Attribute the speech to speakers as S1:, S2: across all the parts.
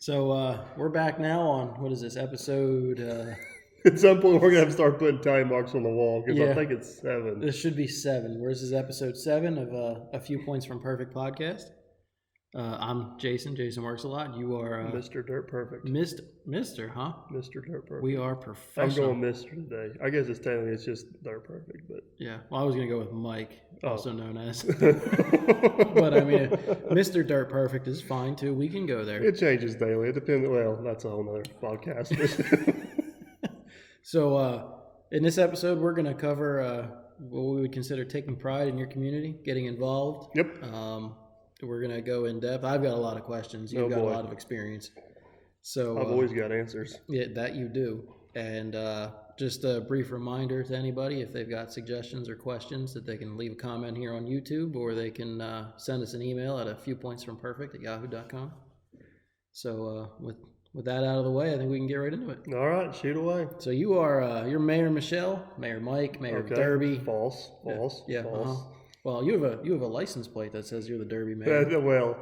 S1: So we're back now on what is this episode?
S2: At some point, we're gonna have to start putting time marks on the wall because
S1: Yeah.
S2: I think it's 7.
S1: This should be 7. Where's this episode 7 of A Few Points from Perfect podcast? I'm Jason. Jason works a lot. You are
S2: Mr. Dirt Perfect.
S1: Mister, huh?
S2: Mr. Dirt Perfect.
S1: We are
S2: I'm
S1: professional.
S2: going Mr. today. I guess it's just Dirt Perfect, but
S1: Yeah. Well, I was gonna go with Mike,
S2: Oh.
S1: also known as. But I mean, Mr. Dirt Perfect is fine too. We can go there.
S2: it changes daily. It depends. Well, that's a whole nother podcast.
S1: So in this episode, we're going to cover what we would consider taking pride in your community, getting involved.
S2: Yep.
S1: We're going to go in depth. I've got a lot of questions. You've
S2: Oh,
S1: got
S2: boy.
S1: a lot of experience. So
S2: I've always got answers.
S1: yeah, that you do. And just a brief reminder to anybody, if they've got suggestions or questions, that they can leave a comment here on YouTube, or they can send us an email at afewpointsfromperfect@yahoo.com. So with that out of the way, I think we can get right into it.
S2: All right, shoot away.
S1: So you are you're Mayor Michelle, Mayor Mike, Mayor
S2: Okay.
S1: Derby.
S2: False.
S1: Yeah.
S2: False.
S1: Well, you have a license plate that says you're the Derby Mayor.
S2: Well,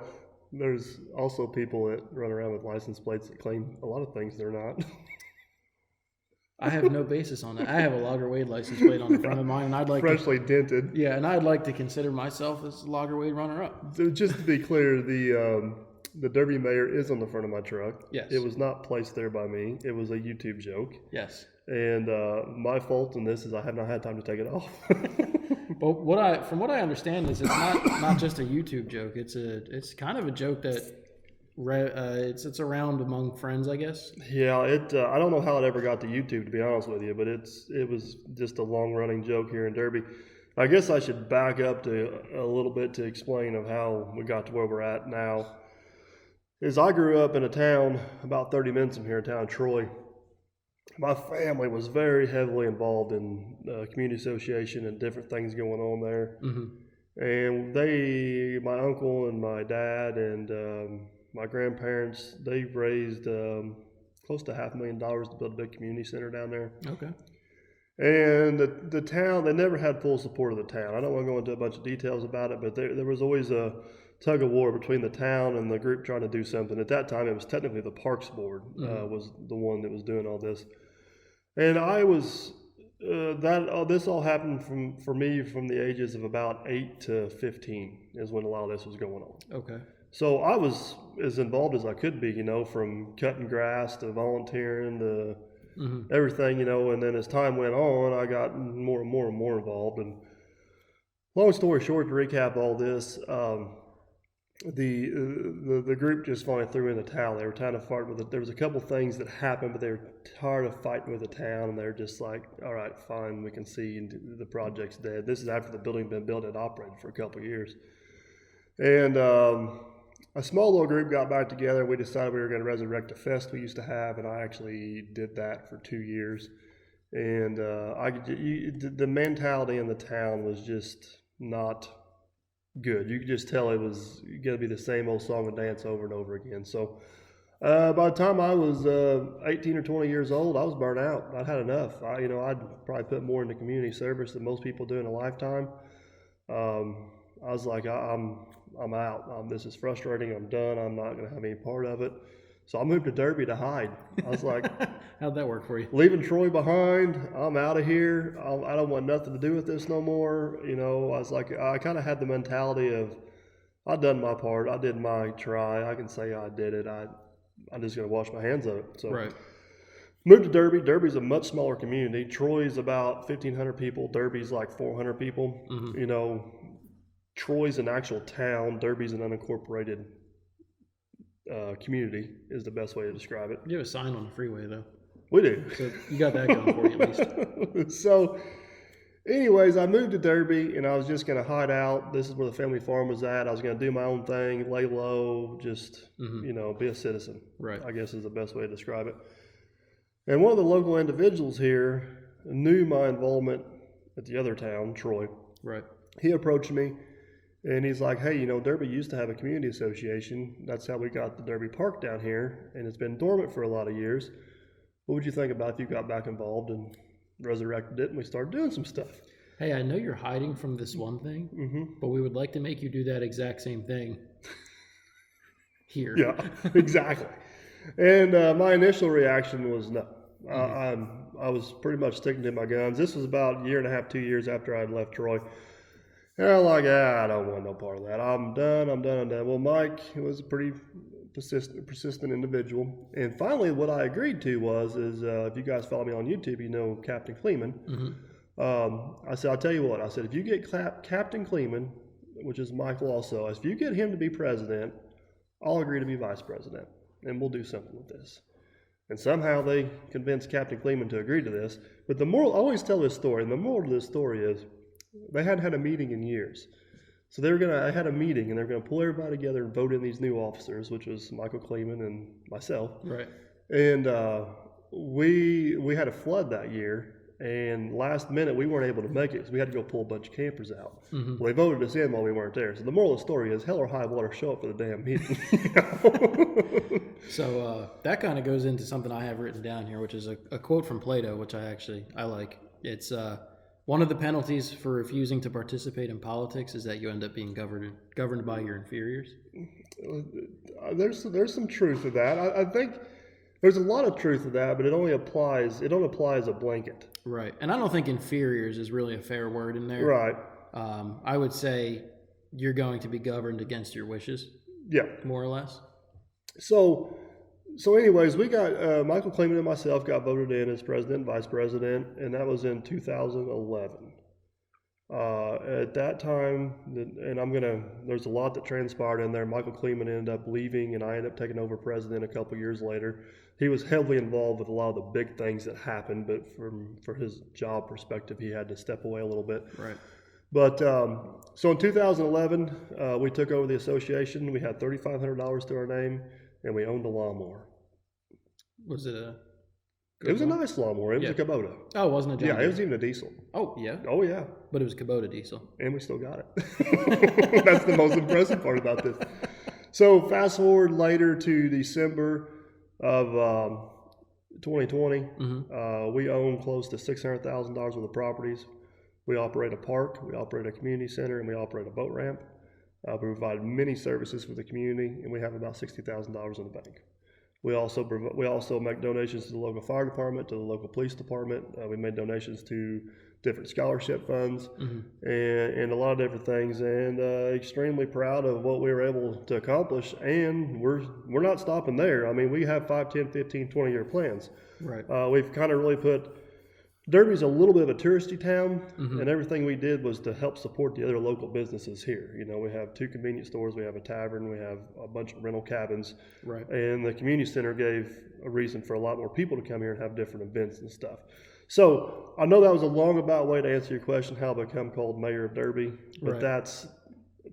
S2: there's also people that run around with license plates that claim a lot of things they're not.
S1: I have no basis on that. I have a Lager Wade license plate on the front of mine, and I'd like
S2: Freshly dented.
S1: to, and I'd like to consider myself as Lager Wade runner-up.
S2: So just to be clear, the Derby Mayor is on the front of my truck.
S1: Yes.
S2: It was not placed there by me. It was a YouTube joke.
S1: Yes.
S2: And my fault in this is I have not had time to take it off.
S1: But from what I understand is it's not just a YouTube joke. It's kind of a joke that it's around among friends, I guess.
S2: Yeah, I don't know how it ever got to YouTube, to be honest with you, but it was just a long running joke here in Derby. I guess I should back up to a little bit to explain of how we got to where we're at now. Is I grew up in a town about 30 minutes from here, a town Troy. My family was very heavily involved in community association and different things going on there.
S1: Mm-hmm.
S2: And my uncle and my dad and my grandparents, they raised close to $500,000 to build a big community center down there.
S1: Okay.
S2: And the town, they never had full support of the town. I don't want to go into a bunch of details about it, but there was always a tug of war between the town and the group trying to do something. At that time, it was technically the Parks Board was the one that was doing all this. And I was this all happened for me from the ages of about 8 to 15 is when a lot of this was going on.
S1: Okay.
S2: So I was as involved as I could be, from cutting grass to volunteering to everything, and then as time went on, I got more and more and more involved. And long story short, to recap all this, the group just finally threw in the towel. They were tired of fighting with it. There was a couple things that happened, but they were tired of fighting with the town, and they're just like, all right, fine, we can see the project's dead. This is after the building had been built and operated for a couple of years. And a small little group got back together. We decided we were going to resurrect a fest we used to have, and I actually did that for 2 years. And the mentality in the town was just not good. You could just tell it was going to be the same old song and dance over and over again. So by the time I was 18 or 20 years old, I was burnt out. I'd had enough. I'd probably put more into community service than most people do in a lifetime. I was like, I'm out. This is frustrating. I'm done. I'm not going to have any part of it. So I moved to Derby to hide. I was like,
S1: how'd that work for you?
S2: Leaving Troy behind. I'm out of here. I don't want nothing to do with this no more. I was like, I kind of had the mentality of, I've done my part. I did my try. I can say I did it. I'm just going to wash my hands of it. So
S1: Right.
S2: Moved to Derby. Derby's a much smaller community. Troy's about 1,500 people. Derby's like 400 people.
S1: Mm-hmm.
S2: Troy's an actual town. Derby's an unincorporated community is the best way to describe it.
S1: You have a sign on the freeway, though.
S2: We do.
S1: So you got that going for you at least.
S2: So, anyways, I moved to Derby, and I was just going to hide out. This is where the family farm was at. I was going to do my own thing, lay low, just, be a citizen.
S1: Right.
S2: I guess is the best way to describe it. And one of the local individuals here knew my involvement at the other town, Troy.
S1: Right.
S2: He approached me. And he's like, hey, Derby used to have a community association. That's how we got the Derby Park down here. And it's been dormant for a lot of years. What would you think about if you got back involved and resurrected it and we started doing some stuff?
S1: Hey, I know you're hiding from this one thing, but we would like to make you do that exact same thing here.
S2: Yeah, exactly. And my initial reaction was no. I was pretty much sticking to my guns. This was about a year and a half, 2 years after I'd left Troy. And I'm like, I don't want no part of that. I'm done. Well, Mike was a pretty persistent individual. And finally, what I agreed to is if you guys follow me on YouTube, you know Captain Kleeman. I said, I'll tell you what. I said, if you get Captain Kleeman, which is Michael also, if you get him to be president, I'll agree to be vice president, and we'll do something with this. And somehow they convinced Captain Kleeman to agree to this. But the moral, I always tell this story, and the moral of this story is they hadn't had a meeting in years. So I had a meeting, and they're going to pull everybody together and vote in these new officers, which was Michael Kleeman and myself.
S1: Right.
S2: And we had a flood that year. And last minute, we weren't able to make it because we had to go pull a bunch of campers out. Well, they voted us in while we weren't there. So the moral of the story is hell or high water, show up for the damn meeting.
S1: So that kind of goes into something I have written down here, which is a quote from Plato, which I like. It's one of the penalties for refusing to participate in politics is that you end up being governed by your inferiors.
S2: There's some truth to that. I think there's a lot of truth to that, but it don't apply as a blanket.
S1: Right. And I don't think inferiors is really a fair word in there.
S2: Right.
S1: I would say you're going to be governed against your wishes.
S2: Yeah.
S1: More or less. So
S2: anyways, we got Michael Kleeman and myself got voted in as president and vice president, and that was in 2011. At that time, and there's a lot that transpired in there. Michael Kleeman ended up leaving, and I ended up taking over president a couple years later. He was heavily involved with a lot of the big things that happened, but for his job perspective, he had to step away a little bit.
S1: Right.
S2: But so in 2011, we took over the association. We had $3,500 to our name, and we owned a lawnmower.
S1: Was it a?
S2: It was a nice lawnmower. It was a Kubota.
S1: Oh, it wasn't a John Deere.
S2: Yeah, it was even a diesel.
S1: Oh, yeah.
S2: Oh, yeah.
S1: But it was Kubota diesel.
S2: And we still got it. That's the most impressive part about this. So fast forward later to December of 2020. We own close to $600,000 worth of properties. We operate a park, we operate a community center, and we operate a boat ramp. We provide many services for the community, and we have about $60,000 in the bank. We also make donations to the local fire department, to the local police department. We made donations to different scholarship funds and a lot of different things, and extremely proud of what we were able to accomplish. And we're not stopping there. I mean, we have 5, 10, 15, 20-year plans.
S1: Right.
S2: We've kind of really put Derby's a little bit of a touristy town, and everything we did was to help support the other local businesses here. You know, we have 2 convenience stores, we have a tavern, we have a bunch of rental cabins.
S1: Right.
S2: And the community center gave a reason for a lot more people to come here and have different events and stuff. So I know that was a long about way to answer your question, how I become called mayor of Derby, but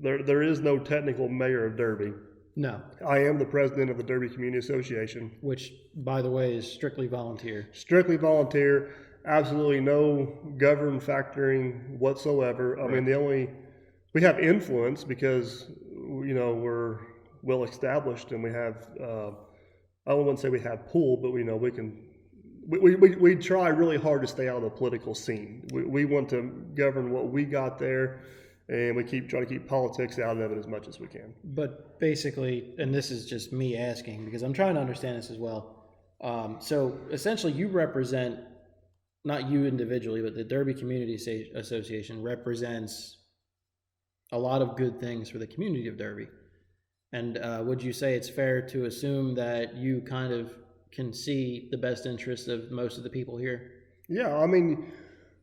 S2: there is no technical mayor of Derby.
S1: No.
S2: I am the president of the Derby Community Association.
S1: Which, by the way, is strictly volunteer.
S2: Strictly volunteer. Absolutely no government factoring whatsoever. I mean, we have influence because, you know, we're well established and we have, I wouldn't say we have pull, but we know we try really hard to stay out of the political scene. We want to govern what we got there, and we try to keep politics out of it as much as we can.
S1: But basically, and this is just me asking because I'm trying to understand this as well. So essentially you represent, not you individually, but the Derby Community Association represents a lot of good things for the community of Derby. And would you say it's fair to assume that you kind of can see the best interests of most of the people here? Yeah,
S2: I mean,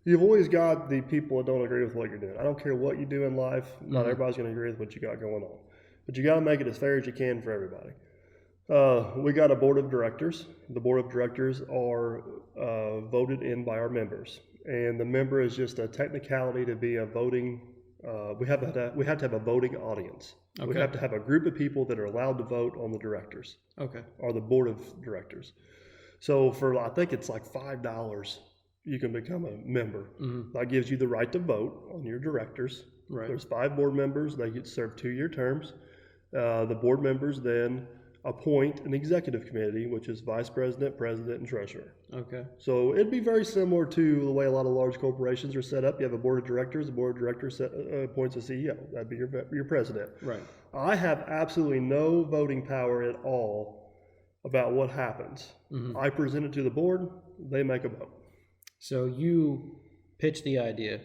S2: you've always got the people that don't agree with what you're doing. I don't care what you do in life. Not everybody's going to agree with what you got going on. But you got to make it as fair as you can for everybody. We got a board of directors. The board of directors are voted in by our members, and the member is just a technicality to be a voting. We have to have a voting audience. Okay. We have to have a group of people that are allowed to vote on the directors.
S1: Okay.
S2: Or the board of directors. So for I think it's like $5, you can become a member. That gives you the right to vote on your directors.
S1: Right.
S2: There's 5 board members. They get to serve 2-year terms. The board members then appoint an executive committee, which is vice president, president, and treasurer.
S1: Okay.
S2: So it'd be very similar to the way a lot of large corporations are set up. You have a board of directors. The board of directors appoints a CEO. That'd be your president.
S1: Right.
S2: I have absolutely no voting power at all about what happens. I present it to the board, they make a vote.
S1: So you pitched the idea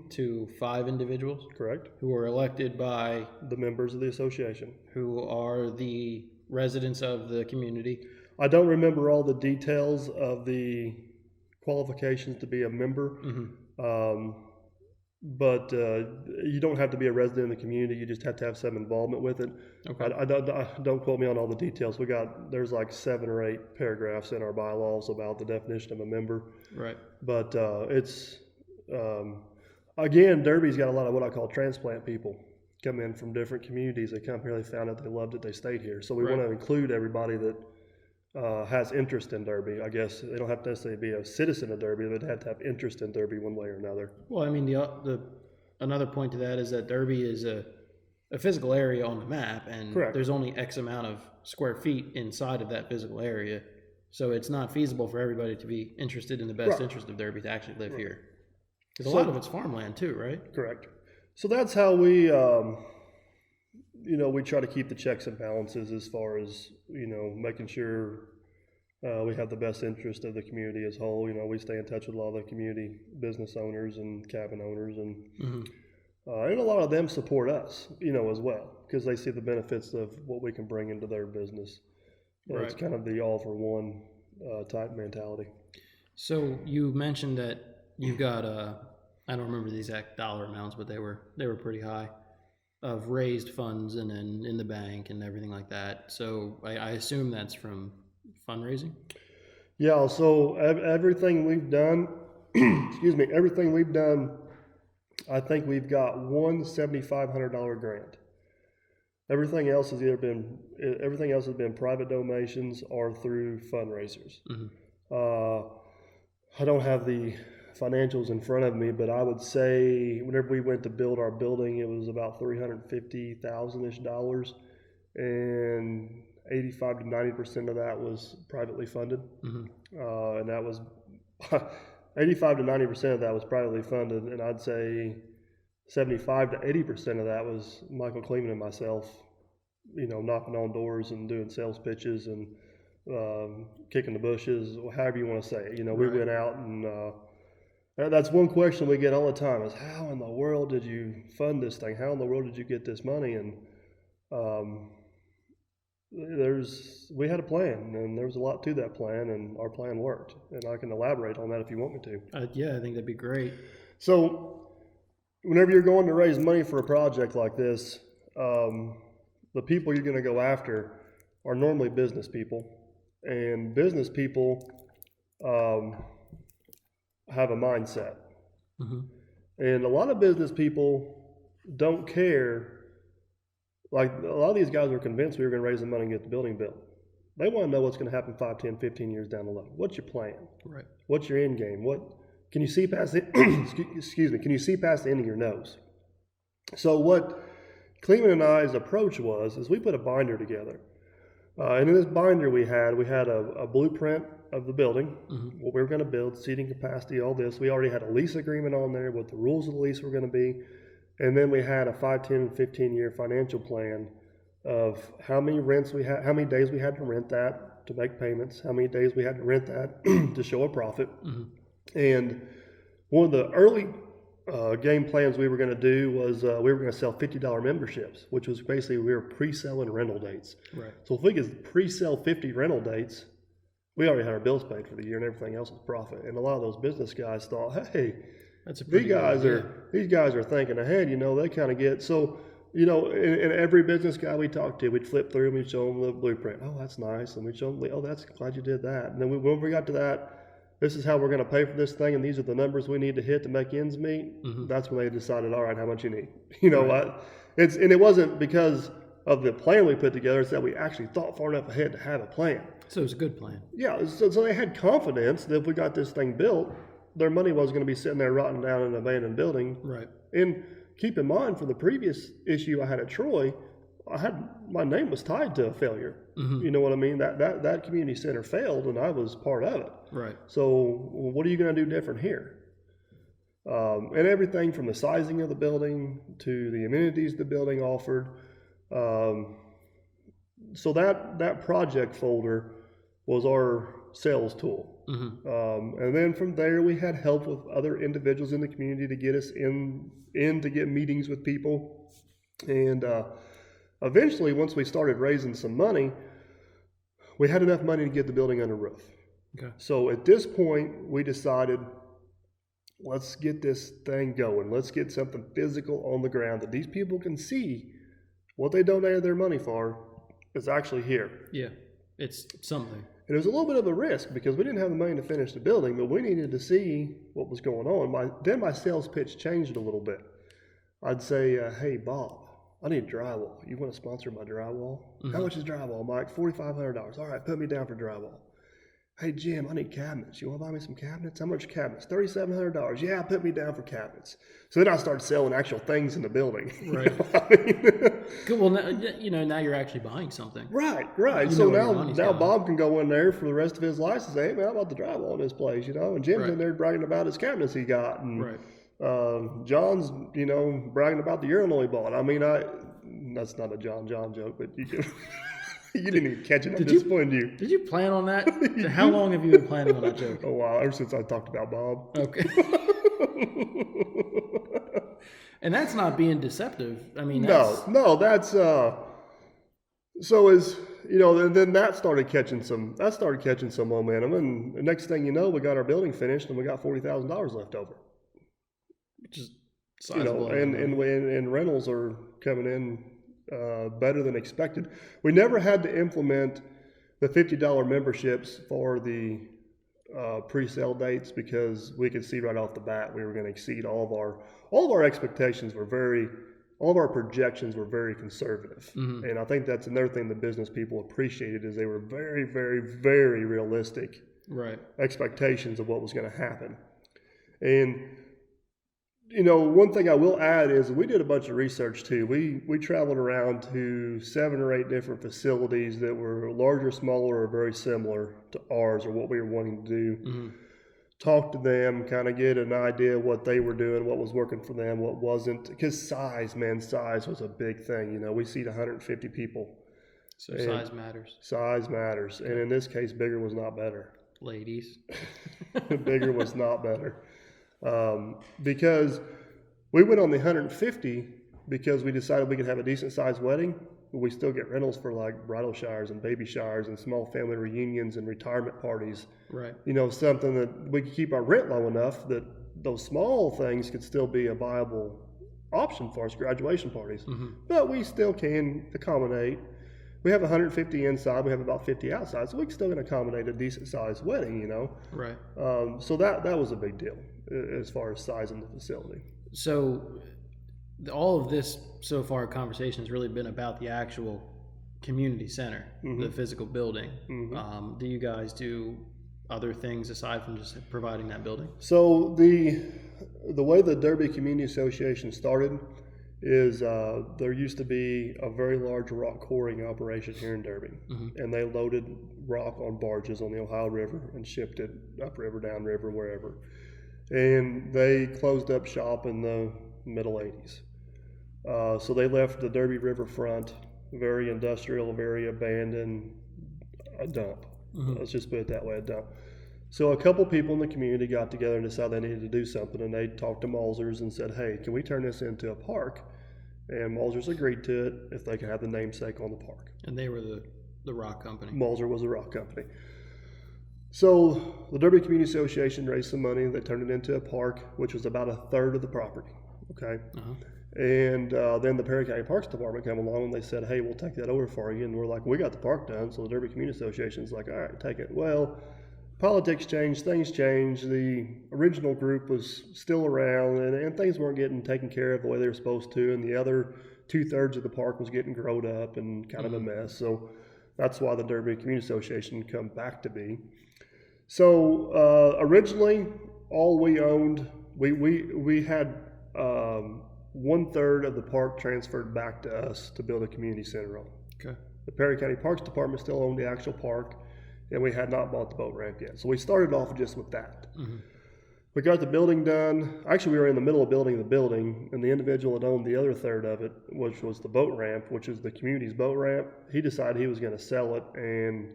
S1: to 5 individuals
S2: Correct?
S1: who were elected by,
S2: The members of the association.
S1: who are the residents of the community.
S2: I don't remember all the details of the qualifications to be a member, but you don't have to be a resident in the community. You just have to have some involvement with it.
S1: Okay.
S2: I don't quote me on all the details. There's like 7 or 8 paragraphs in our bylaws about the definition of a member.
S1: Right.
S2: But again, Derby's got a lot of what I call transplant people come in from different communities. They come here, they found out they loved it, they stayed here. So we want to include everybody that has interest in Derby. I guess they don't have to necessarily be a citizen of Derby, they'd have to have interest in Derby one way or another.
S1: Well, I mean, another point to that is that Derby is a physical area on the map, and
S2: Correct.
S1: there's only X amount of square feet inside of that physical area. So it's not feasible for everybody to be interested in the best interest of Derby to actually live here. Because a lot of it's farmland too, right?
S2: Correct. So that's how we, we try to keep the checks and balances as far as, making sure we have the best interest of the community as a whole. We stay in touch with a lot of the community business owners and cabin owners, and a lot of them support us, as well, because they see the benefits of what we can bring into their business.
S1: Right.
S2: It's kind of the all for one type mentality.
S1: So you mentioned that you've got I don't remember the exact dollar amounts, but they were pretty high, of raised funds and then in the bank and everything like that. So I assume that's from fundraising?
S2: Yeah, so everything we've done, everything we've done, I think we've got one $7,500 grant. Everything else has been private donations or through fundraisers. I don't have the financials in front of me, but I would say whenever we went to build our building, it was about $350,000-ish, and 85 to 90% of that was privately funded. And that was 85 to 90% of that was privately funded, and I'd say 75 to 80% of that was Michael Kleeman and myself, knocking on doors and doing sales pitches and kicking the bushes, however you want to say it. We went out and that's one question we get all the time is, how in the world did you fund this thing? How in the world did you get this money? And we had a plan, and there was a lot to that plan, and our plan worked. And I can elaborate on that if you want me to.
S1: Yeah, I think that'd be great.
S2: So whenever you're going to raise money for a project like this, the people you're going to go after are normally business people, and business people have a mindset. And a lot of business people don't care. Like, a lot of these guys were convinced we were going to raise the money and get the building built. They want to know what's going to happen 5, 10, 15 years down the line. What's your plan?
S1: Right.
S2: What's your end game? Can you see past the can you see past the end of your nose? So what Kleeman and I's approach is we put a binder together. And in this binder we had a blueprint of the building, what we were going to build, seating capacity, all this. We already had a lease agreement on there, what the rules of the lease were going to be. And then we had a 5, 10, 15-year financial plan of how many days we had to rent that to make payments, how many days we had to rent that to show a profit. And one of the early game plans we were going to do was we were going to sell $50 memberships, which was basically we were pre-selling rental dates.
S1: Right.
S2: So if we could pre-sell 50 rental dates, we already had our bills paid for the year, and everything else was profit. And a lot of those business guys thought, hey, these guys are thinking ahead. They kind of get so. And every business guy we talked to, we'd flip through and we'd show them the blueprint. Oh, that's nice, and we'd show them, oh, that's glad you did that. And then when we got to that, this is how we're going to pay for this thing, and these are the numbers we need to hit to make ends meet. That's when they decided, all right, how much you need. What? It wasn't because of the plan we put together; it's that we actually thought far enough ahead to have a plan.
S1: So it was a good plan.
S2: Yeah, so they had confidence that if we got this thing built, their money was going to be sitting there rotting down in an abandoned building.
S1: Right.
S2: And keep in mind, for the previous issue I had at Troy, my name was tied to a failure. You know what I mean? That community center failed, and I was part of it.
S1: Right.
S2: So what are you going to do different here? And everything from the sizing of the building to the amenities the building offered. So that project folder was our sales tool. And then from there, we had help with other individuals in the community to get us in to get meetings with people. And eventually, once we started raising some money, we had enough money to get the building under roof.
S1: Okay.
S2: So at this point, we decided, let's get this thing going. Let's get something physical on the ground that these people can see what they donated their money for is actually here.
S1: Yeah, it's something.
S2: It was a little bit of a risk because we didn't have the money to finish the building, but we needed to see what was going on. Then my sales pitch changed a little bit. I'd say, hey, Bob, I need drywall. You want to sponsor my drywall? How much is drywall, Mike? $4,500. All right, put me down for drywall. Hey, Jim, I need cabinets. You want to buy me some cabinets? How much cabinets? $3,700. Yeah, put me down for cabinets. So then I started selling actual things in the building.
S1: Right. Good. Well, now you're actually buying something.
S2: Right.
S1: You
S2: So
S1: know where your money's
S2: now
S1: going.
S2: Bob can go in there for the rest of his life and say, hey, man, how about the drywall in this place, And Jim's in there bragging about his cabinets he got. And John's, bragging about the urinal he bought. I mean, that's not a John joke, but you can... You didn't even catch it. I'm disappointed you.
S1: Did you plan on that? How long have you been planning on that joke?
S2: A while, ever since I talked about Bob.
S1: Okay. And that's not being deceptive. I mean, that's...
S2: No, that's so as then that started catching some momentum, and the next thing you know, we got our building finished and we got $40,000 left over.
S1: Which is sizable.
S2: And rentals are coming in better than expected. We never had to implement the $50 memberships for the pre-sale dates because we could see right off the bat we were going to exceed all of our expectations all of our projections were very conservative. And I think that's another thing the business people appreciated is they were very, very, very realistic expectations of what was going to happen. And one thing I will add is we did a bunch of research too. We traveled around to 7 or 8 different facilities that were larger, smaller, or very similar to ours or what we were wanting to do. Talk to them, kind of get an idea of what they were doing, what was working for them, what wasn't. Because size was a big thing. We seat 150 people.
S1: So size matters.
S2: Size matters. And in this case, bigger was not better.
S1: Ladies.
S2: Bigger was not better. Because we went on the 150 because we decided we could have a decent sized wedding, but we still get rentals for like bridal showers and baby showers and small family reunions and retirement parties.
S1: Right.
S2: Something that we could keep our rent low enough that those small things could still be a viable option for us, graduation parties. But we still can accommodate. We have 150 inside, we have about 50 outside, so we can still accommodate a decent sized wedding,
S1: Right.
S2: So that was a big deal as far as size in the facility.
S1: So all of this so far conversation has really been about the actual community center, the physical building. Do you guys do other things aside from just providing that building? So
S2: the way the Derby Community Association started is there used to be a very large rock quarrying operation here in Derby, and they loaded rock on barges on the Ohio River and shipped it upriver, downriver, wherever. And they closed up shop in the middle 80s. So they left the Derby riverfront very industrial, very abandoned, a dump. Let's just put it that way, a dump. So a couple people in the community got together and decided they needed to do something, and they talked to Malzers and said, hey, can we turn this into a park? And Malzers agreed to it if they could have the namesake on the park.
S1: And they were the rock company.
S2: Malzer was the rock company. So the Derby Community Association raised some money. They turned it into a park, which was about 1/3 of the property. Okay. And then the Perry County Parks Department came along and they said, hey, we'll take that over for you. And we're like, we got the park done. So the Derby Community Association's like, all right, take it. Well, politics changed, things changed. The original group was still around and things weren't getting taken care of the way they were supposed to. And the other 2/3 of the park was getting growed up and kind of a mess. So that's why the Derby Community Association come back to be. So originally, all we owned, we had 1/3 of the park transferred back to us to build a community center on.
S1: Okay.
S2: The Perry County Parks Department still owned the actual park, and we had not bought the boat ramp yet. So we started off just with that. We got the building done. Actually, we were in the middle of building the building, and the individual that owned the other 1/3 of it, which was the boat ramp, which is the community's boat ramp, he decided he was going to sell it and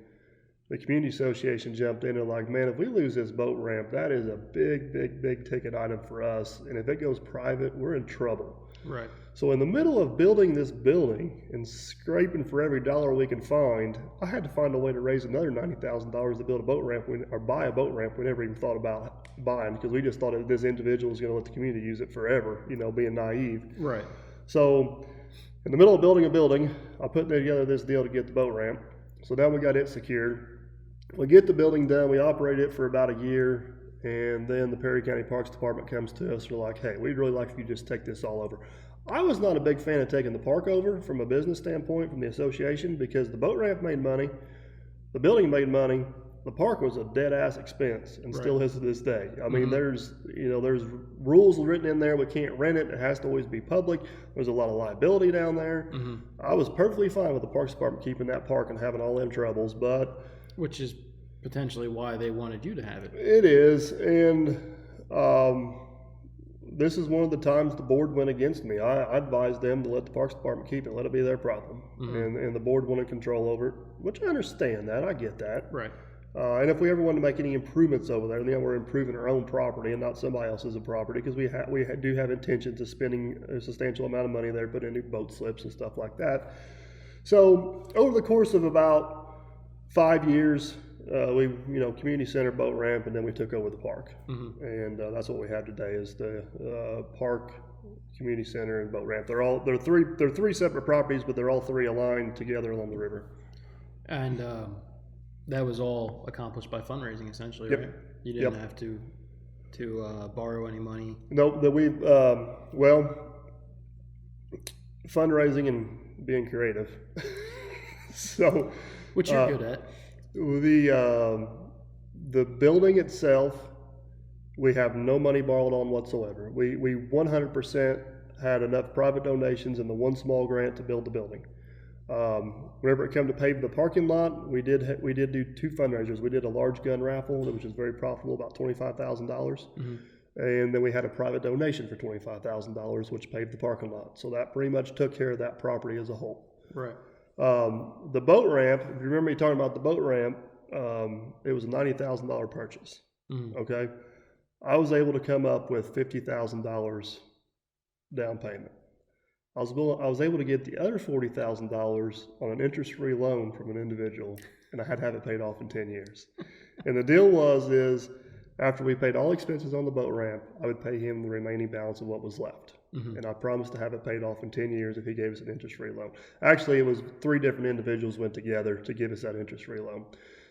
S2: the community association jumped in and like, man, if we lose this boat ramp, that is a big ticket item for us. And if it goes private, we're in trouble.
S1: Right.
S2: So in the middle of building this building and scraping for every dollar we can find, I had to find a way to raise another $90,000 to build a boat ramp or buy a boat ramp we never even thought about buying, because we just thought that this individual was going to let the community use it forever, being naive.
S1: Right.
S2: So in the middle of building a building, I put together this deal to get the boat ramp. So now we got it secured. We get the building done. We operate it for about a year. And then the Perry County Parks Department comes to us. They're like, hey, we'd really like if you just take this all over. I was not a big fan of taking the park over from a business standpoint from the association, because the boat ramp made money, the building made money, the park was a dead ass expense and still is to this day. I mean, there's rules written in there. We can't rent it. It has to always be public. There's a lot of liability down there. I was perfectly fine with the Parks Department keeping that park and having all them troubles, but
S1: which is potentially why they wanted you to have it.
S2: It is, and this is one of the times the board went against me. I advised them to let the Parks Department keep it, let it be their problem, and the board wanted control over it, which I understand that. I get that.
S1: Right.
S2: And if we ever want to make any improvements over there, we're improving our own property and not somebody else's property, because we do have intentions of spending a substantial amount of money there, putting in new boat slips and stuff like that. So over the course of about 5 years, we community center, boat ramp, and then we took over the park, and that's what we have today is the park, community center, and boat ramp. They're three separate properties, but they're all three aligned together along the river.
S1: And that was all accomplished by fundraising, essentially,
S2: Yep.
S1: right? You didn't have to borrow any money.
S2: No, that we fundraising and being creative. So,
S1: which you're good at.
S2: The building itself, we have no money borrowed on whatsoever. We 100% had enough private donations and the one small grant to build the building. Whenever it came to pave the parking lot, we did do two fundraisers. We did a large gun raffle, which was very profitable, about $25,000. And then we had a private donation for $25,000, which paved the parking lot. So that pretty much took care of that property as a whole.
S1: Right.
S2: The boat ramp, if you remember me talking about the boat ramp, it was a $90,000 purchase. Okay. I was able to come up with $50,000 down payment. I was able to get the other $40,000 on an interest-free loan from an individual, and I had to have it paid off in 10 years. And the deal is after we paid all expenses on the boat ramp, I would pay him the remaining balance of what was left. And I promised to have it paid off in 10 years if he gave us an interest-free loan. Actually, it was 3 different individuals went together to give us that interest-free loan.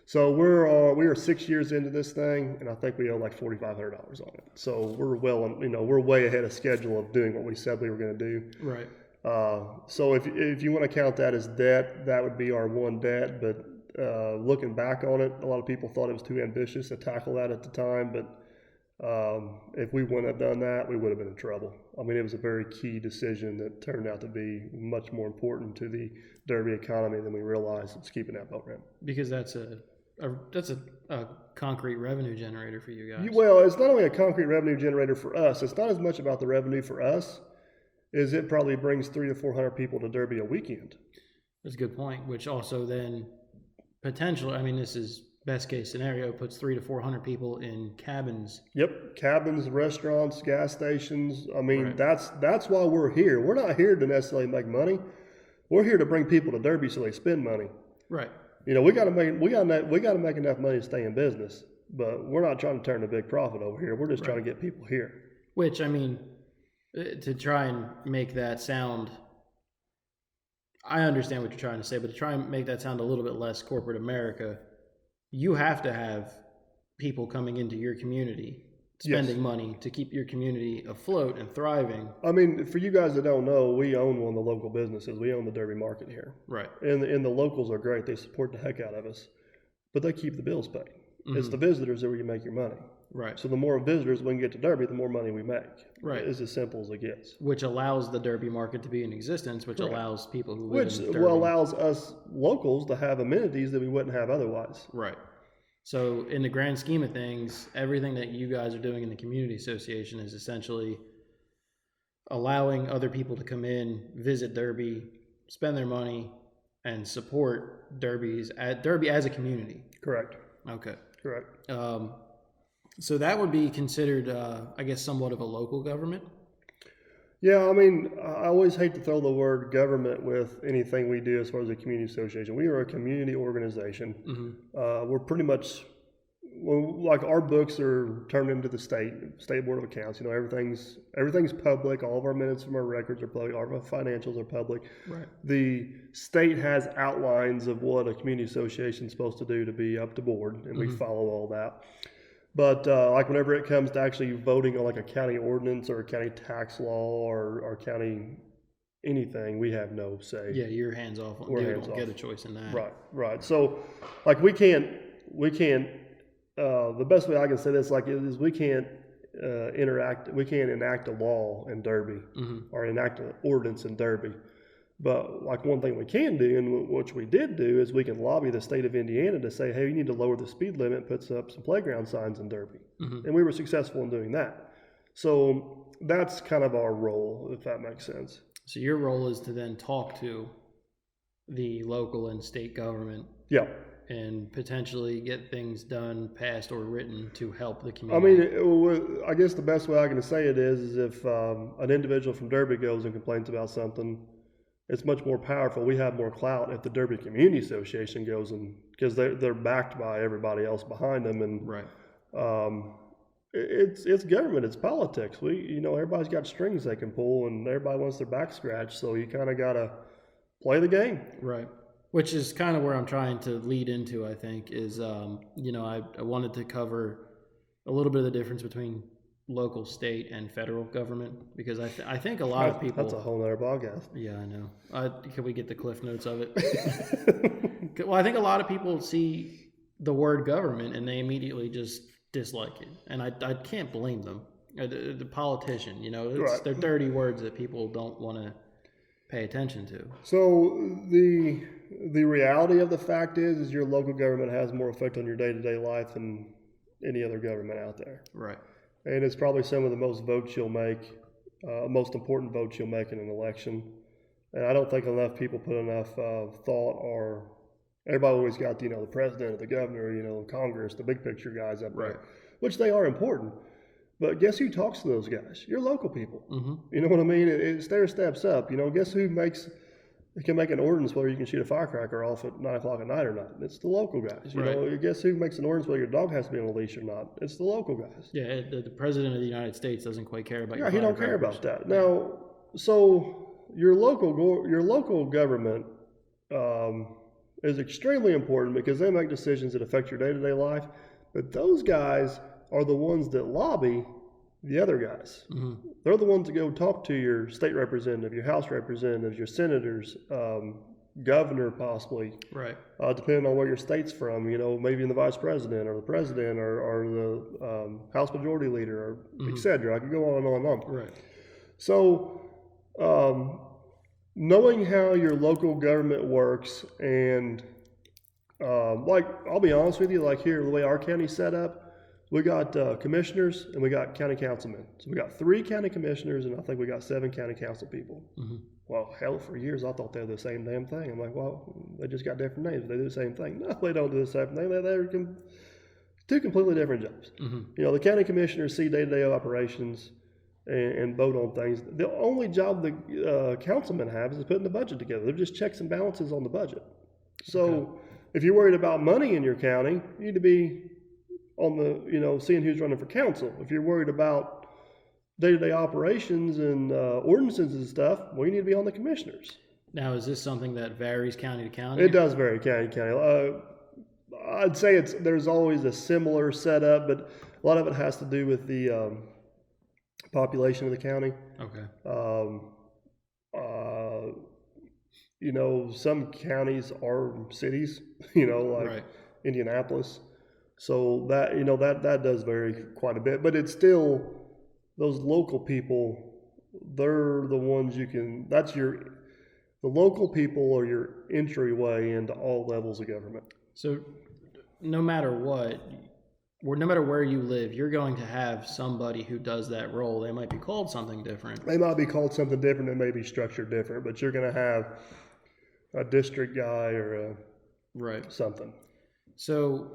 S2: So we are 6 years into this thing, and I think we owe like $4,500 on it. So we're we're way ahead of schedule of doing what we said we were going to do.
S1: Right.
S2: So if you want to count that as debt, that would be our one debt. But looking back on it, a lot of people thought it was too ambitious to tackle that at the time. But if we wouldn't have done that, we would have been in trouble. I mean, it was a very key decision that turned out to be much more important to the Derby economy than we realized. It's keeping that boat ramp.
S1: Because that's a concrete revenue generator for you guys.
S2: Well, it's not only a concrete revenue generator for us. It's not as much about the revenue for us as it probably brings 300 to 400 people to Derby a weekend.
S1: That's a good point, which also then potentially, I mean, this is best case scenario, puts 300 to 400 people in cabins.
S2: Yep, cabins, restaurants, gas stations. I mean,
S1: Right.
S2: that's why we're here. We're not here to necessarily make money. We're here to bring people to Derby so they spend money.
S1: Right.
S2: We got to make enough money to stay in business, but we're not trying to turn a big profit over here. We're just trying to get people here.
S1: Which, I mean, to try and make that sound, I understand what you're trying to say, but to try and make that sound a little bit less corporate America, you have to have people coming into your community, spending money to keep your community afloat and thriving.
S2: I mean, for you guys that don't know, we own one of the local businesses. We own the Derby Market here.
S1: Right.
S2: And the locals are great. They support the heck out of us, but they keep the bills paid. It's the visitors that where you make your money.
S1: Right.
S2: So the more visitors we can get to Derby, the more money we make.
S1: Right.
S2: It's as simple as it gets.
S1: Which allows the Derby market to be in existence, which allows people who live
S2: Which
S1: in Derby.
S2: allows us locals to have amenities that we wouldn't have otherwise.
S1: Right. So in the grand scheme of things, everything that you guys are doing in the community association is essentially allowing other people to come in, visit Derby, spend their money, and support Derby as a community.
S2: Correct.
S1: Okay.
S2: Correct.
S1: So that would be considered, I guess, somewhat of a local government.
S2: Yeah, I mean, I always hate to throw the word government with anything we do as far as a community association. We are a community organization.
S1: Mm-hmm.
S2: We're pretty much, well, like our books are turned into the state board of accounts. You know, everything's public. All of our minutes from our records are public. All of our financials are public.
S1: Right.
S2: The state has outlines of what a community association is supposed to do to be up to board, and we follow all that. But like whenever it comes to actually voting on like a county ordinance or a county tax law or county anything, we have no say.
S1: Yeah, you're hands off. You don't get a choice in that.
S2: Right. So like we can't. The best way I can say this is we can't we can't enact a law in Derby or enact an ordinance in Derby. But like one thing we can do, and which we did do, is we can lobby the state of Indiana to say, hey, you need to lower the speed limit, puts up some playground signs in Derby. And we were successful in doing that. So that's kind of our role, if that makes sense.
S1: So your role is to then talk to the local and state government.
S2: Yeah.
S1: And potentially get things done, passed or written to help the community.
S2: I mean, I guess the best way I can say it is if an individual from Derby goes and complains about something, it's much more powerful. We have more clout if the Derby Community Association goes and because they're backed by everybody else behind them, and
S1: right.
S2: It's government, it's politics. Everybody's got strings they can pull, and everybody wants their back scratched. So you kind of gotta play the game,
S1: right? Which is kind of where I'm trying to lead into. I think is I wanted to cover a little bit of the difference between local, state, and federal government, because I think a lot of people...
S2: That's a whole other podcast.
S1: Yeah, I know. Can we get the cliff notes of it? Well, I think a lot of people see the word government and they immediately just dislike it. And I can't blame them. The politician,
S2: Right.
S1: They're dirty words that people don't want to pay attention to.
S2: So the reality of the fact is your local government has more effect on your day-to-day life than any other government out there.
S1: Right.
S2: And it's probably some of the most votes you'll make, most important votes you'll make in an election. And I don't think enough people put enough thought, or everybody always got, the president, the governor, Congress, the big picture guys up there, which they are important. But guess who talks to those guys? Your local people.
S1: Mm-hmm.
S2: You know what I mean? It's their steps up. Guess who can make an ordinance whether you can shoot a firecracker off at 9 o'clock at night or not? It's the local guys. Guess who makes an ordinance whether your dog has to be on a leash or not? It's the local guys.
S1: Yeah, the president of the United States doesn't quite care about your
S2: he don't care about that. Now, so your local government is extremely important because they make decisions that affect your day-to-day life. But those guys are the ones that lobby the other guys.
S1: Mm-hmm.
S2: They're the ones that go talk to your state representative, your House representatives, your senators, governor possibly.
S1: Right.
S2: Depending on where your state's from, maybe in the vice president or the president or the House majority leader, or et cetera. I could go on and on and on.
S1: Right.
S2: So knowing how your local government works and I'll be honest with you, like here, the way our county's set up, we got commissioners and we got county councilmen. So we got 3 county commissioners and I think we got 7 county council people. Mm-hmm. Well, hell, for years I thought they were the same damn thing. I'm like, well, they just got different names. They do the same thing. No, they don't do the same thing. They're 2 completely different jobs. Mm-hmm. The county commissioners see day-to-day operations and vote on things. The only job the councilmen have is putting the budget together. They're just checks and balances on the budget. So if you're worried about money in your county, you need to be on the, seeing who's running for council. If you're worried about day-to-day operations and ordinances and stuff, well, you need to be on the commissioners.
S1: Now, is this something that varies county to county?
S2: It does vary county to county. I'd say there's always a similar setup, but a lot of it has to do with the population of the county.
S1: Okay.
S2: Some counties are cities, like Indianapolis. So that, that does vary quite a bit, but it's still those local people, they're the ones the local people are your entryway into all levels of government.
S1: So no matter what, no matter where you live, you're going to have somebody who does that role. They might be called something different.
S2: They might be called something different. They may be structured different, but you're going to have a district guy or
S1: Right.
S2: something.
S1: So,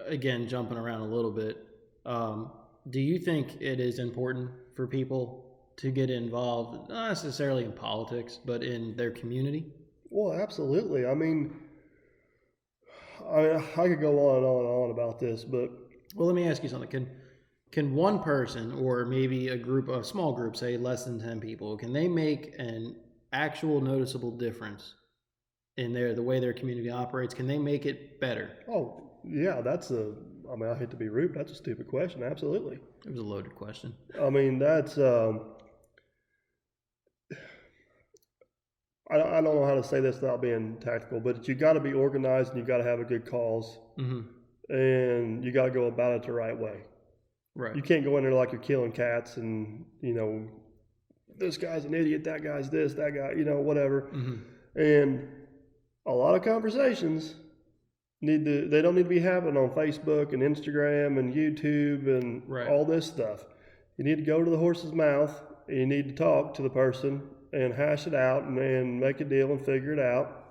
S1: again, jumping around a little bit, do you think it is important for people to get involved, not necessarily in politics, but in their community?
S2: Well, absolutely. I mean, I could go on and on and on about this, but
S1: Well, let me ask you something. Can one person, or maybe a small group, say less than 10 people, can they make an actual noticeable difference in the way their community operates? Can they make it better?
S2: oh yeah, I mean, I hate to be rude, but that's a stupid question. Absolutely.
S1: It was a loaded question.
S2: I mean, that's I don't know how to say this without being tactical, but you got to be organized and you got to have a good cause, and you got to go about it the right way.
S1: Right.
S2: You can't go in there like you're killing cats and, this guy's an idiot, that guy's this, that guy, whatever. And a lot of conversations they don't need to be happening on Facebook and Instagram and YouTube and
S1: Right.
S2: all this stuff. You need to go to the horse's mouth and you need to talk to the person and hash it out and make a deal and figure it out.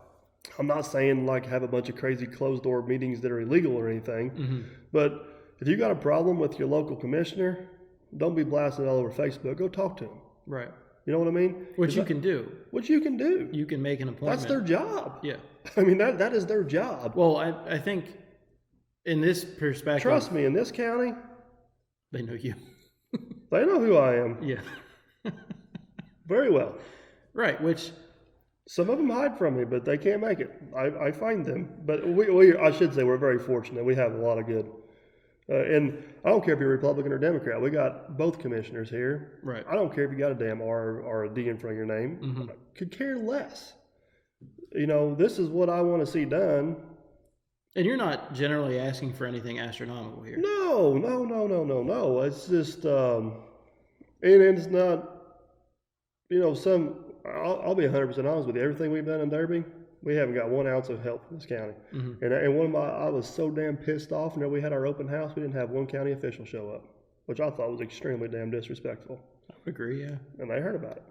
S2: I'm not saying like have a bunch of crazy closed door meetings that are illegal or anything, but if you got a problem with your local commissioner, don't be blasting it all over Facebook. Go talk to him.
S1: Right.
S2: You know what I mean?
S1: Which you can do.
S2: Which you can do.
S1: You can make an appointment.
S2: That's their job.
S1: Yeah.
S2: I mean, that is their job.
S1: Well, I think in this perspective,
S2: Trust me, in this county,
S1: they know you.
S2: they know who I am
S1: Yeah.
S2: very well.
S1: Right. Which,
S2: Some of them hide from me, but they can't make it. I find them. But I should say we're very fortunate. We have a lot of good. And I don't care if you're Republican or Democrat. We got both commissioners here.
S1: right.
S2: I don't care if you got a damn R or a D in front of your name. I could care less. This is what I want to see done.
S1: And you're not generally asking for anything astronomical here.
S2: No. It's just, and it's not, I'll be 100% honest with you. Everything we've done in Derby, we haven't got 1 ounce of help from this county. And I was so damn pissed off. We had our open house. We didn't have one county official show up, which I thought was extremely damn disrespectful.
S1: I would agree, yeah.
S2: And they heard about it.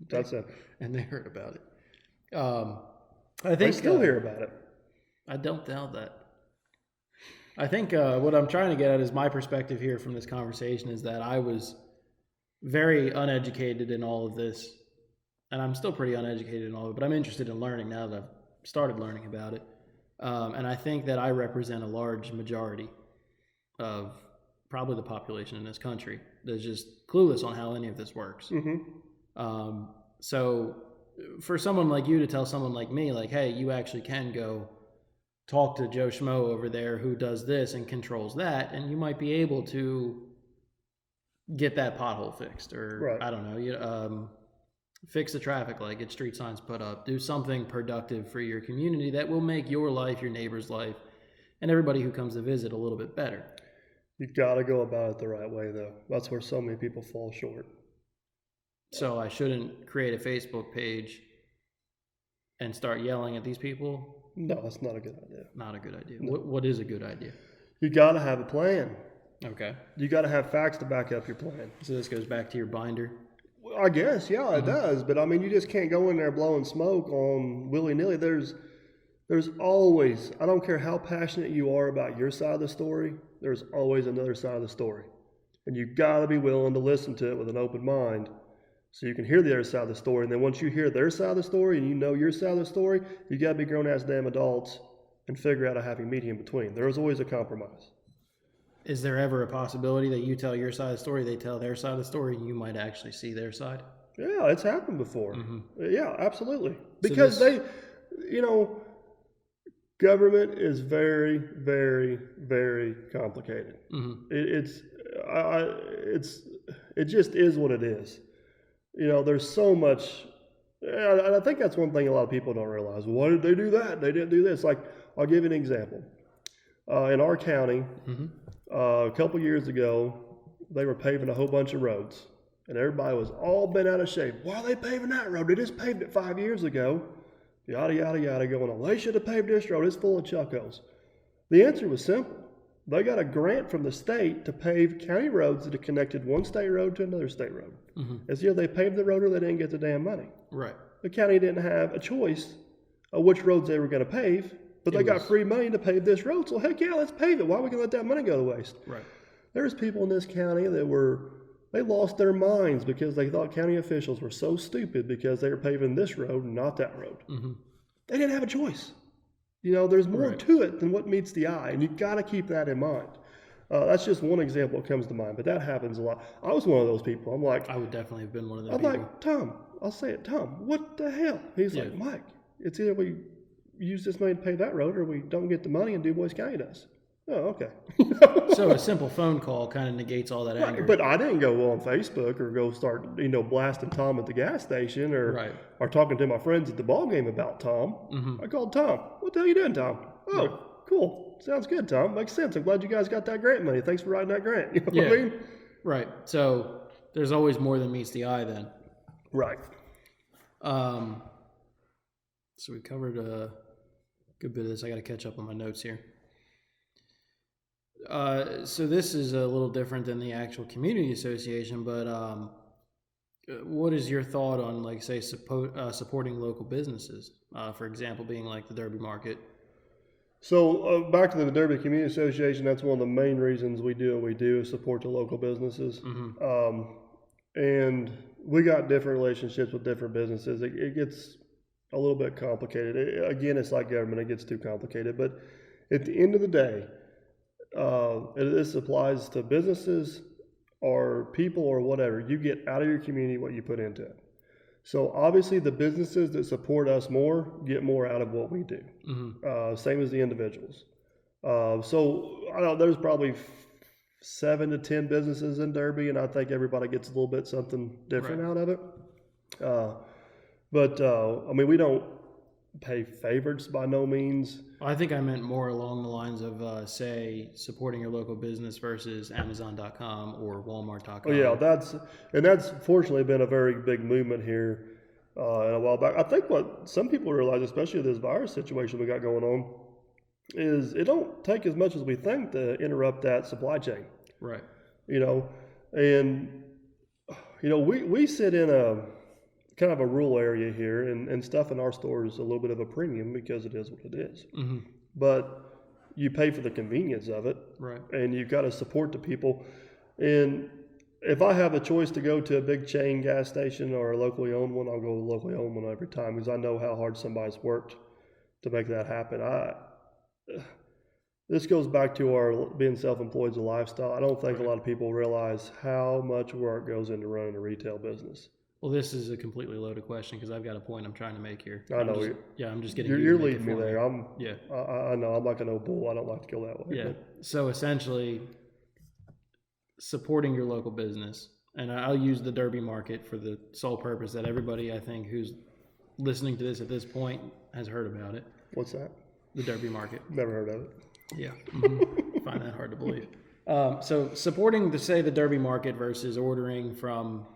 S2: That's it.
S1: And they heard about it. I think
S2: They still hear about it.
S1: I don't doubt that. I think what I'm trying to get at is my perspective here from this conversation is that I was very uneducated in all of this, and I'm still pretty uneducated in all of it, but I'm interested in learning now that I've started learning about it. And I think that I represent a large majority of probably the population in this country that's just clueless on how any of this works. So for someone like you to tell someone like me, like, hey, you actually can go talk to Joe Schmo over there who does this and controls that, and you might be able to get that pothole fixed, or
S2: Right.
S1: I don't know, fix the traffic light, get street signs put up, do something productive for your community that will make your life, your neighbor's life, and everybody who comes to visit a little bit better.
S2: You got to go about it the right way, though. That's where so many people fall short.
S1: So I shouldn't create a Facebook page and start yelling at these people.
S2: No, that's not a good idea.
S1: Not a good idea. What is a good idea?
S2: You got to have a plan.
S1: Okay.
S2: You got to have facts to back up your plan.
S1: So this goes back to your binder.
S2: Well, I guess, yeah, it does. But I mean, you just can't go in there blowing smoke on willy-nilly. There's always, I don't care how passionate you are about your side of the story, there's always another side of the story. And you got to be willing to listen to it with an open mind so you can hear the other side of the story. And then once you hear their side of the story and you know your side of the story, you got to be grown-ass damn adults and figure out a happy medium between. There's always a compromise.
S1: Is there ever a possibility that you tell your side of the story, they tell their side of the story, and you might actually see their side?
S2: Yeah, it's happened before. Yeah, absolutely.
S1: So
S2: Because government is very, very, very complicated. It just is what it is. There's so much, and I think that's one thing a lot of people don't realize. Why did they do that? They didn't do this. Like, I'll give you an example. In our county, a couple years ago, they were paving a whole bunch of roads, and everybody was all bent out of shape. Why are they paving that road? They just paved it 5 years ago. Yada, yada, yada, going on. They should have paved this road. It's full of chuckos. The answer was simple. They got a grant from the state to pave county roads that connected one state road to another state road. It's either they paved the road or they didn't get the damn money.
S1: Right.
S2: the county didn't have a choice of which roads they were going to pave, but they got free money to pave this road. So heck yeah, let's pave it. Why are we going to let that money go to waste?
S1: Right.
S2: There's people in this county that they lost their minds because they thought county officials were so stupid because they were paving this road and not that road.
S1: Mm-hmm.
S2: They didn't have a choice. There's more to it than what meets the eye, and you got to keep that in mind. That's just one example that comes to mind, but that happens a lot. I was one of those people. I'm like,
S1: I would definitely have been one of those
S2: I'm
S1: people.
S2: like, Tom, I'll say it, Tom, what the hell? He's like, Mike, it's either we use this money to pay that road or we don't get the money and Du Bois County does. Oh, okay.
S1: So a simple phone call kind of negates all that anger.
S2: But I didn't go on Facebook or go start, blasting Tom at the gas station or talking to my friends at the ball game about Tom.
S1: Mm-hmm.
S2: I called Tom. What the hell you doing, Tom? Oh, cool. Sounds good, Tom. Makes sense. I'm glad you guys got that grant money. Thanks for writing that grant. You know what I mean?
S1: Right. So there's always more than meets the eye then.
S2: Right.
S1: So we covered a good bit of this. I got to catch up on my notes here. So this is a little different than the actual community association, but what is your thought on, like, say, supporting local businesses? For example, being like the Derby Market.
S2: So back to the Derby Community Association, that's one of the main reasons we do what we do is support the local businesses.
S1: Mm-hmm.
S2: And we got different relationships with different businesses. It gets a little bit complicated. Again, it's like government, it gets too complicated. But at the end of the day, this applies to businesses or people or whatever. You get out of your community what you put into it. So obviously the businesses that support us more get more out of what we do. Mm-hmm. Same as the individuals. So I don't know, there's probably 7 to 10 businesses in Derby, and I think everybody gets a little bit something different out of it. But we don't pay favorites by no means.
S1: I think I meant more along the lines of, say, supporting your local business versus Amazon.com or Walmart.com.
S2: Oh yeah, that's fortunately been a very big movement here in a while back. I think what some people realize, especially this virus situation we got going on, is it don't take as much as we think to interrupt that supply chain.
S1: Right.
S2: We sit in a kind of a rural area here, and stuff in our store is a little bit of a premium because it is what it is. Mm-hmm. But you pay for the convenience of it,
S1: right? And
S2: you've got to support the people. And if I have a choice to go to a big chain gas station or a locally owned one, I'll go to a locally owned one every time because I know how hard somebody's worked to make that happen. This goes back to our being self-employed as a lifestyle. I don't think a lot of people realize how much work goes into running a retail business.
S1: Well, this is a completely loaded question because I've got a point I'm trying to make here.
S2: I know.
S1: I'm just getting.
S2: You're leading me there.
S1: I
S2: know. I'm like an old bull. I don't like to go that way.
S1: Yeah.
S2: But.
S1: So essentially, supporting your local business, and I'll use the Derby Market for the sole purpose that everybody, I think, who's listening to this at this point has heard about it.
S2: What's that?
S1: The Derby Market.
S2: Never heard of it.
S1: Yeah. Mm-hmm. Find that hard to believe. So supporting the Derby Market versus ordering from.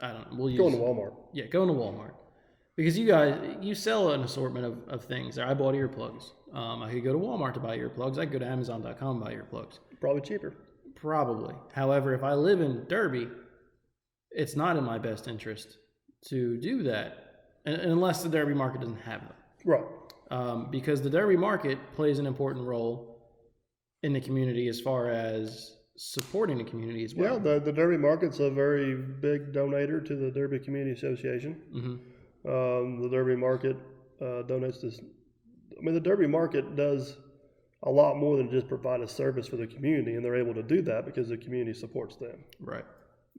S1: I don't know.
S2: Going to Walmart.
S1: Yeah, going to Walmart. Because you sell an assortment of things. I bought earplugs. I could go to Walmart to buy earplugs. I could go to Amazon.com to buy earplugs.
S2: Probably cheaper.
S1: Probably. However, if I live in Derby, it's not in my best interest to do that, unless the Derby Market doesn't have them.
S2: Right.
S1: Because the Derby Market plays an important role in the community as far as supporting the community as well.
S2: Yeah, the Derby Market's a very big donator to the Derby Community Association. Mm-hmm. The Derby Market donates this. The Derby Market does a lot more than just provide a service for the community, and they're able to do that because the community supports them.
S1: Right.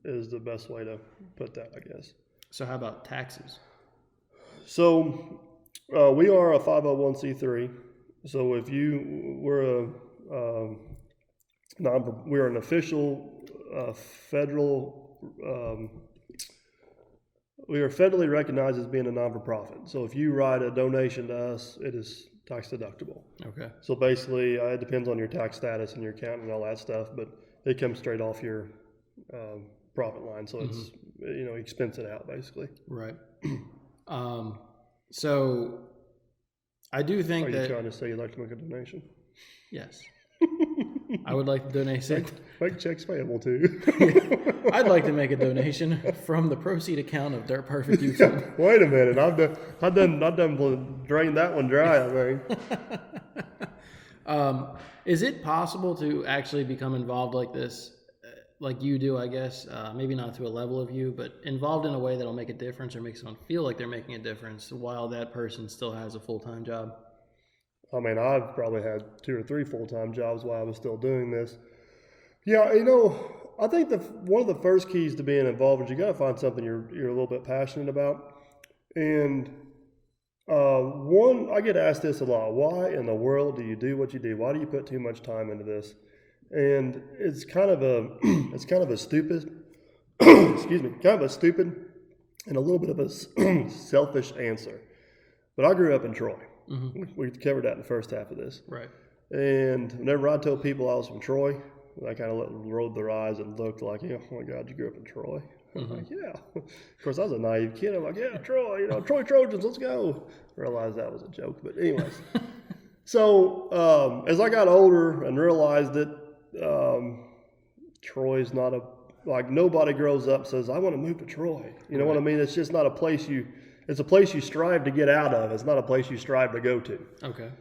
S1: Is
S2: the best way to put that, I guess.
S1: So how about taxes?
S2: So we are a 501c3. So if we're an official federal. We are federally recognized as being a non-for-profit. So if you write a donation to us, it is tax deductible.
S1: Okay.
S2: So basically, it depends on your tax status and your account and all that stuff, but it comes straight off your profit line. So it's expense it out basically.
S1: Right. So I do think
S2: that. Are you trying to say you'd like to make a donation?
S1: Yes. I would like to donate.
S2: Make checks payable too.
S1: I'd like to make a donation from the proceed account of Dirt Perfect YouTube.
S2: Wait a minute, I've done drained that one dry, I think.
S1: Is it possible to actually become involved like this, like you do, I guess? Maybe not to a level of you, but involved in a way that'll make a difference or make someone feel like they're making a difference while that person still has a full-time job?
S2: I mean, I've probably had 2 or 3 full-time jobs while I was still doing this. Yeah, you know, I think one of the first keys to being involved is you got to find something you're a little bit passionate about. And I get asked this a lot: why in the world do you do what you do? Why do you put too much time into this? And it's kind of a stupid, excuse me, kind of a stupid and a little bit of a selfish answer. But I grew up in Troy. Mm-hmm. We covered that in the first half of this.
S1: Right.
S2: And whenever I told people I was from Troy, I kind of rolled their eyes and looked like, oh my God, you grew up in Troy? I'm like, yeah. Of course, I was a naive kid. I'm like, yeah, Troy, Troy Trojans, let's go. Realized that was a joke, but anyways. So as I got older and realized that Troy's not nobody grows up and says, I want to move to Troy. You know what I mean? It's just not a place it's a place you strive to get out of. It's not a place you strive to go to.
S1: Okay.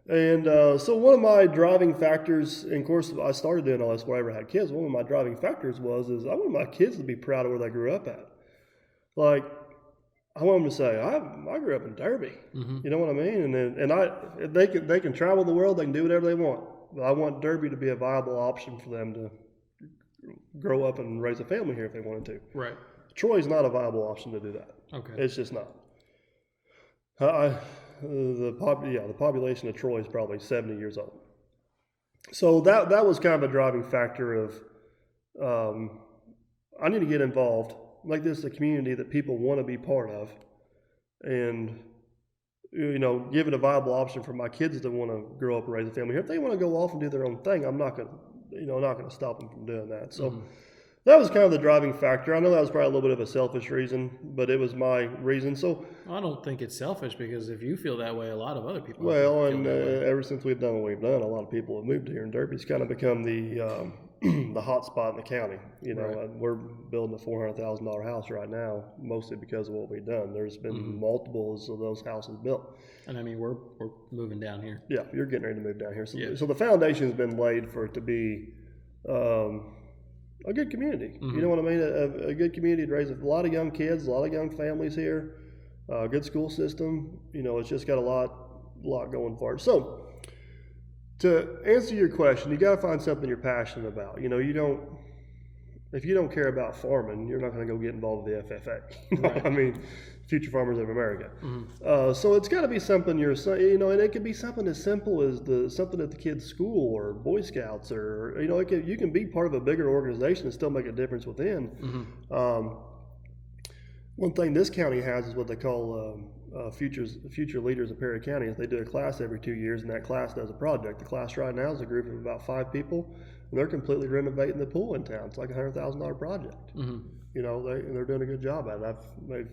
S2: And so one of my driving factors, and of course I started doing all this before I ever had kids, one of my driving factors is I want my kids to be proud of where they grew up at. Like, I want them to say, I grew up in Derby. Mm-hmm. You know what I mean? And they can travel the world, they can do whatever they want. But I want Derby to be a viable option for them to grow up and raise a family here if they wanted to.
S1: Right.
S2: Troy's not a viable option to do that.
S1: Okay.
S2: It's just not. The population of Troy is probably 70 years old. So that was kind of a driving factor of I need to get involved. Like, this is a community that people want to be part of, and give it a viable option for my kids that want to grow up and raise a family here. If they want to go off and do their own thing, I'm not going to stop them from doing that. So that was kind of the driving factor. I know that was probably a little bit of a selfish reason, but it was my reason. So
S1: I don't think it's selfish, because if you feel that way, a lot of other people
S2: ever since we've done what we've done, a lot of people have moved here, and Derby's kind of become the the hot spot in the county. Right. We're building a $400,000 house right now, mostly because of what we've done. There's been multiples of those houses built. And
S1: I mean, we're moving down here.
S2: Yeah, you're getting ready to move down here. So the foundation has been laid for it to be a good community. Mm-hmm. You know what I mean? A good community to raise a lot of young kids, a lot of young families here, a good school system. It's just got a lot going for it. So, to answer your question, you got to find something you're passionate about. If you don't care about farming, you're not going to go get involved with the FFA. Right. I mean, Future Farmers of America. Mm-hmm. So it's got to be something and it could be something as simple as something at the kids' school or Boy Scouts, or you can be part of a bigger organization and still make a difference within. Mm-hmm. One thing this county has is what they call Future Leaders of Perry County. Is they do a class every 2 years, and that class does a project. The class right now is a group of about 5 people, and they're completely renovating the pool in town. It's like a $100,000 project. Mm-hmm. They're doing a good job at it. They've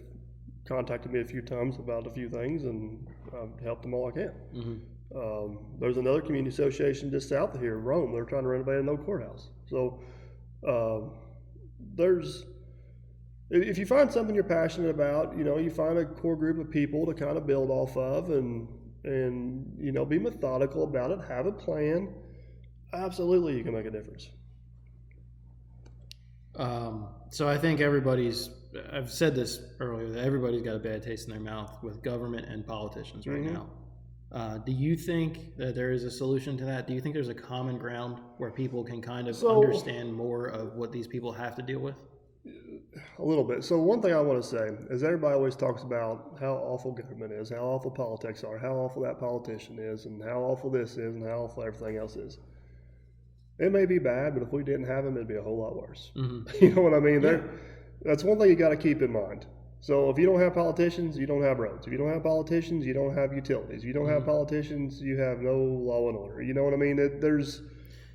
S2: contacted me a few times about a few things, and I've helped them all I can. Mm-hmm. There's another community association just south of here, Rome. They're trying to renovate an old courthouse. So if you find something you're passionate about, you find a core group of people to kind of build off of, and be methodical about it, have a plan. Absolutely, you can make a difference.
S1: So I think I've said this earlier, that everybody's got a bad taste in their mouth with government and politicians right now. Do you think that there is a solution to that? Do you think there's a common ground where people can kind of understand more of what these people have to deal with?
S2: A little bit. So one thing I want to say is everybody always talks about how awful government is, how awful politics are, how awful that politician is, and how awful this is, and how awful everything else is. It may be bad, but if we didn't have them, it'd be a whole lot worse. Mm-hmm. You know what I mean? Yeah. That's one thing you got to keep in mind. So if you don't have politicians, you don't have roads. If you don't have politicians, you don't have utilities. If you don't have politicians, you have no law and order. You know what I mean?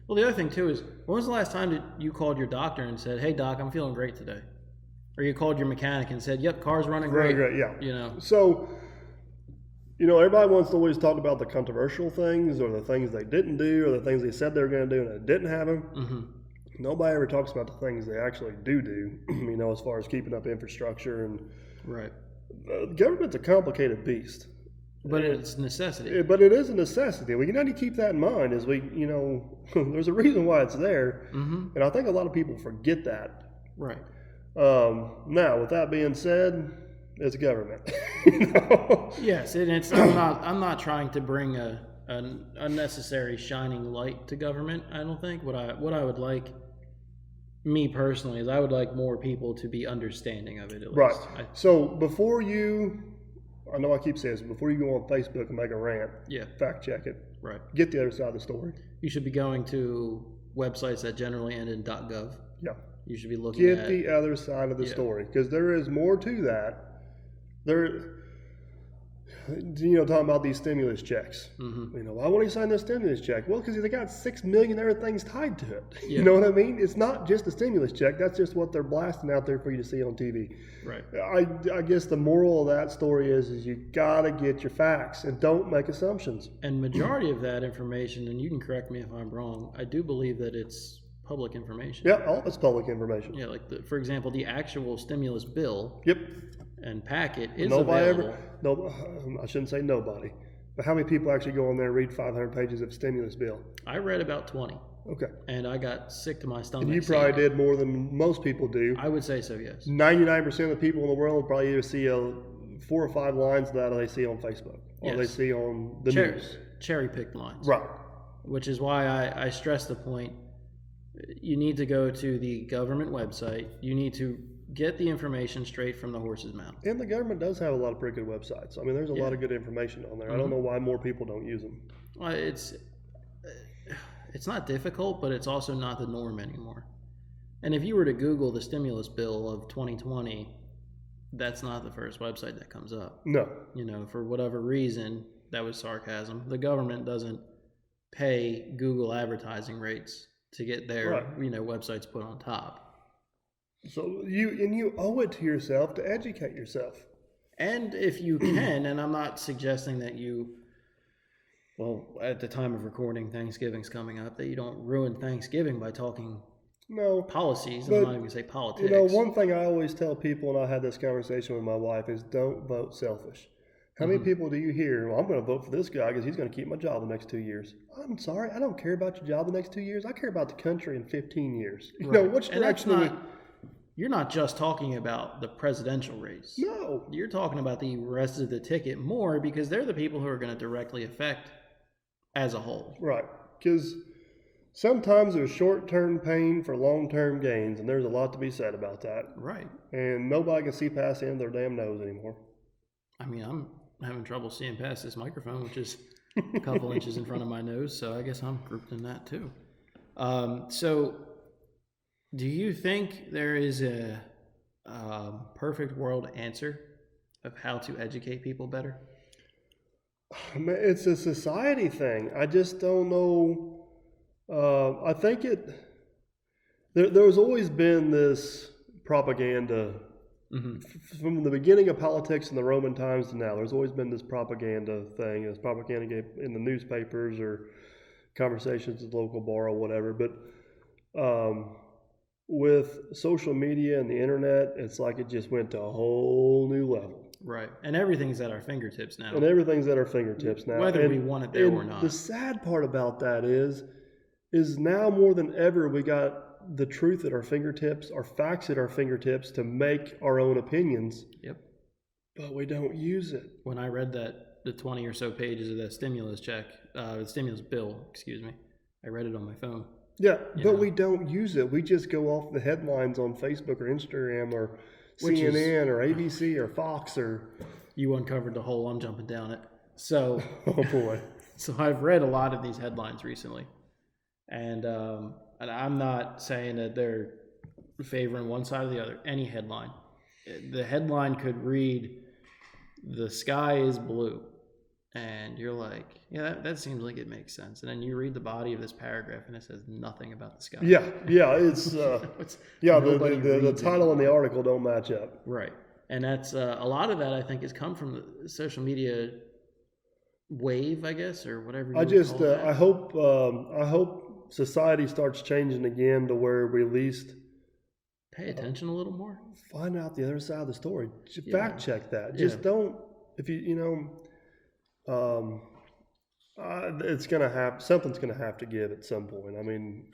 S1: Well, the other thing, too, is when was the last time that you called your doctor and said, hey, doc, I'm feeling great today? Or you called your mechanic and said, yep, car's running great.
S2: Yeah.
S1: You know.
S2: So You know, everybody wants to always talk about the controversial things or the things they didn't do or the things they said they were going to do and it didn't happen.
S1: Mm-hmm.
S2: Nobody ever talks about the things they actually do, you know, as far as keeping up infrastructure. And
S1: Right.
S2: Government's a complicated beast.
S1: But it's necessity.
S2: But it is a necessity. We need to keep that in mind as we, you know, there's a reason why it's there.
S1: Mm-hmm.
S2: And I think a lot of people forget that.
S1: Right.
S2: Now, with that being said, it's government. You know?
S1: Yes, and I'm not trying to bring an unnecessary shining light to government. I don't think what I would like, me personally, is I would like more people to be understanding of it at
S2: Right.
S1: least.
S2: So before you, I know I keep saying this, before you go on Facebook and make a rant,
S1: Yeah.
S2: fact check it.
S1: Right.
S2: Get the other side of the story.
S1: You should be going to websites that generally end in .gov.
S2: Yeah.
S1: You should be looking
S2: Get
S1: at
S2: the other side of the story, because there is more to that. There, you know, talking about these stimulus checks.
S1: Mm-hmm.
S2: You know, why won't he sign this stimulus check? Well, because they got 6 million other things tied to it.
S1: Yeah.
S2: You know what I mean? It's not just a stimulus check. That's just what they're blasting out there for you to see on TV.
S1: Right.
S2: I guess the moral of that story is you gotta get your facts and don't make assumptions.
S1: And majority of that information, and you can correct me if I'm wrong, I do believe that it's public information.
S2: Yeah, all of it's public information.
S1: Yeah, like for example, the actual stimulus bill
S2: Yep.
S1: and packet is
S2: Nobody
S1: available.
S2: I shouldn't say nobody, but how many people actually go in there and read 500 pages of stimulus bill?
S1: I read about 20,
S2: Okay.
S1: and I got sick to my stomach.
S2: And you
S1: seeing
S2: probably
S1: it.
S2: did more than most people do.
S1: I would say so, yes.
S2: 99% of the people in the world probably either see 4 or 5 lines that they see on Facebook or they
S1: Yes.
S2: see on the news.
S1: Cherry-picked lines.
S2: Right.
S1: Which is why I stress the point. You need to go to the government website. You need to get the information straight from the horse's mouth.
S2: And the government does have a lot of pretty good websites. I mean, there's a lot of good information on there. I don't know why more people don't use them.
S1: Well, it's not difficult, but it's also not the norm anymore. And if you were to Google the stimulus bill of 2020, that's not the first website that comes up.
S2: No.
S1: You know, for whatever reason, that was sarcasm. The government doesn't pay Google advertising rates to get their websites put on top.
S2: So you owe it to yourself to educate yourself.
S1: And if you can, and I'm not suggesting that at the time of recording, Thanksgiving's coming up, that you don't ruin Thanksgiving by talking policies, and I'm not even going to say politics.
S2: You know, one thing I always tell people, and I had this conversation with my wife, is don't vote selfish. How many people do you hear, well, I'm going to vote for this guy because he's going to keep my job the next 2 years? I'm sorry, I don't care about your job the next 2 years. I care about the country in 15 years. You know, which direction
S1: you're not just talking about the presidential race.
S2: No.
S1: You're talking about the rest of the ticket more, because they're the people who are going to directly affect as a whole.
S2: Right. Because sometimes there's short-term pain for long-term gains, and there's a lot to be said about that.
S1: Right.
S2: And nobody can see past the end of their damn nose anymore.
S1: I mean, I'm having trouble seeing past this microphone, which is a couple inches in front of my nose, so I guess I'm grouped in that too. So do you think there is a perfect world answer of how to educate people better?
S2: It's a society thing. I just don't know. I think there's always been this propaganda. From the beginning of politics in the Roman times to now, there's always been this propaganda thing. There's propaganda in the newspapers or conversations at the local bar or whatever. But with social media and the internet, it's like it just went to a whole new level.
S1: Right. And everything's at our fingertips now.
S2: Whether
S1: we want it there or not.
S2: The sad part about that is now more than ever we got the truth at our fingertips, our facts at our fingertips to make our own opinions.
S1: Yep.
S2: But we don't use it.
S1: When I read the 20 or so pages of that stimulus bill, I read it on my phone.
S2: Yeah, but we don't use it. We just go off the headlines on Facebook or Instagram or CNN or ABC or Fox or...
S1: You uncovered the hole, I'm jumping down it. So...
S2: Oh boy.
S1: So I've read a lot of these headlines recently. And I'm not saying that they're favoring one side or the other. Any headline. The headline could read, "The sky is blue." And you're like, yeah, that seems like it makes sense. And then you read the body of this paragraph and it says nothing about the sky.
S2: Yeah, it's... the title and the article don't match up.
S1: Right. And that's a lot of that, I think, has come from the social media wave, I guess, or whatever you
S2: I
S1: would
S2: just,
S1: call that.
S2: I hope society starts changing again to where we at least
S1: Pay attention a little more.
S2: find out the other side of the story.
S1: Yeah.
S2: Fact check that.
S1: Yeah.
S2: Just don't, if it's gonna have something's gonna have to give at some point. I mean,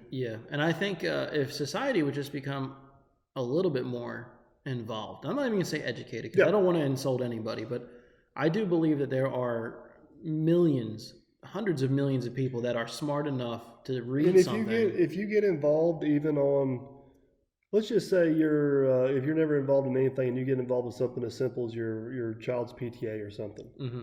S1: Yeah, and I think if society would just become a little bit more involved, I'm not even gonna say educated because I don't want to insult anybody, but I do believe that there are millions, hundreds of millions of people that are smart enough to read
S2: and
S1: something.
S2: if you get involved even on, let's just say if you're never involved in anything and you get involved in something as simple as your child's PTA or something.
S1: Mm-hmm.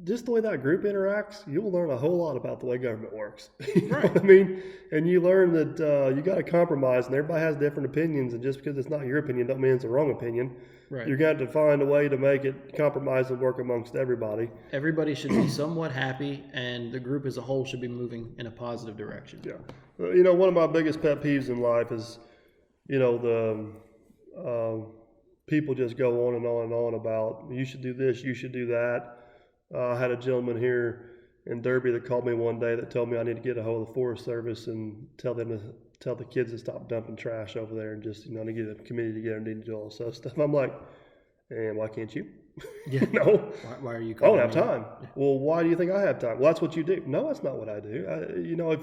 S2: Just the way that group interacts, you'll learn a whole lot about the way government works. You know
S1: Right.
S2: what I mean? And you learn that you got to compromise, and everybody has different opinions, and just because it's not your opinion don't mean it's the wrong opinion.
S1: Right.
S2: You're going to find a way to make it compromise and work amongst everybody.
S1: Everybody should be somewhat happy, and the group as a whole should be moving in a positive direction.
S2: Yeah. One of my biggest pet peeves in life is, the people just go on and on and on about, you should do this, you should do that. I had a gentleman here in Derby that called me one day that told me I need to get a hold of the Forest Service and tell the kids to stop dumping trash over there and just, to get a committee together and need to do all this stuff. I'm like, and why can't you?
S1: Yeah. Why are you
S2: I
S1: calling
S2: don't have
S1: me?
S2: time. Well, why do you think I have time? Well, that's what you do. No, that's not what I do.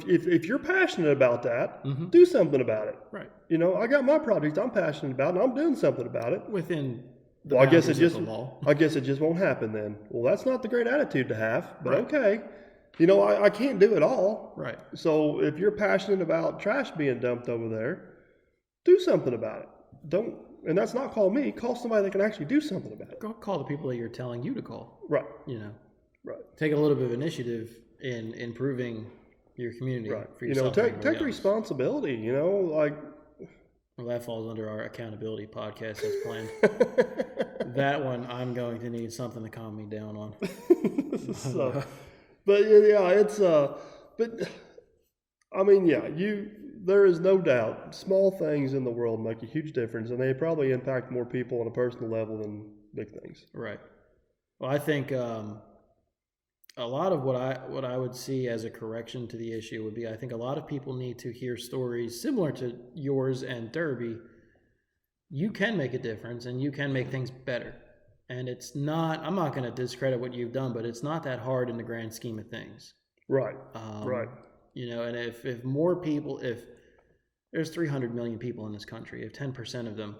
S2: If you're passionate about that,
S1: Mhm.
S2: do something about it.
S1: Right.
S2: I got my project I'm passionate about, and I'm doing something about it.
S1: Within the
S2: Well, I guess
S1: boundaries of the law.
S2: I guess it just won't happen then. Well, that's not the great attitude to have, but
S1: Right.
S2: okay. I can't do it all.
S1: Right.
S2: So if you're passionate about trash being dumped over there, do something about it. And that's not call me. Call somebody that can actually do something about it.
S1: Go call the people that you're telling you to call.
S2: Right. Right.
S1: Take a little bit of initiative in improving your community.
S2: Right.
S1: For yourself and
S2: Take
S1: everybody
S2: the
S1: else.
S2: responsibility. Like.
S1: Well, that falls under our accountability podcast as planned. That one, I'm going to need something to calm me down on.
S2: But yeah, it's but I mean, yeah, there is no doubt small things in the world make a huge difference, and they probably impact more people on a personal level than big things.
S1: Right. Well, I think a lot of what I would see as a correction to the issue would be, I think a lot of people need to hear stories similar to yours and Derby. You can make a difference, and you can make things better. And it's not, I'm not going to discredit what you've done, but it's not that hard in the grand scheme of things.
S2: Right.
S1: Right. And if more people, if there's 300 million people in this country, if 10% of them,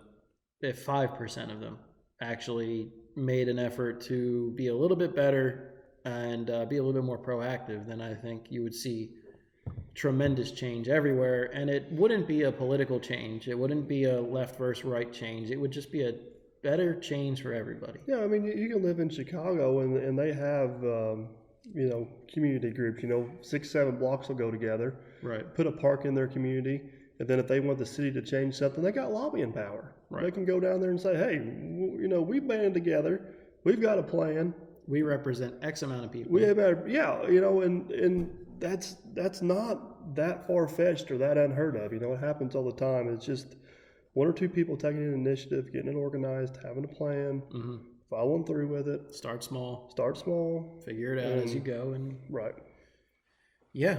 S1: if 5% of them actually made an effort to be a little bit better and be a little bit more proactive, then I think you would see tremendous change everywhere. And it wouldn't be a political change. It wouldn't be a left versus right change. It would just be a better change for everybody.
S2: Yeah, I mean, you can live in Chicago and they have, community groups, 6-7 blocks will go together,
S1: Right.
S2: put a park in their community. And then if they want the city to change something, they got lobbying power.
S1: Right.
S2: They can go down there and say, hey, we've banded together. We've got a plan.
S1: We represent X amount of people.
S2: We have, and that's not that far-fetched or that unheard of. It happens all the time. It's just one or two people taking an initiative, getting it organized, having a plan,
S1: Mm-hmm.
S2: following through with it.
S1: Start small.
S2: Start small.
S1: Figure it out as you go. And
S2: Right.
S1: yeah,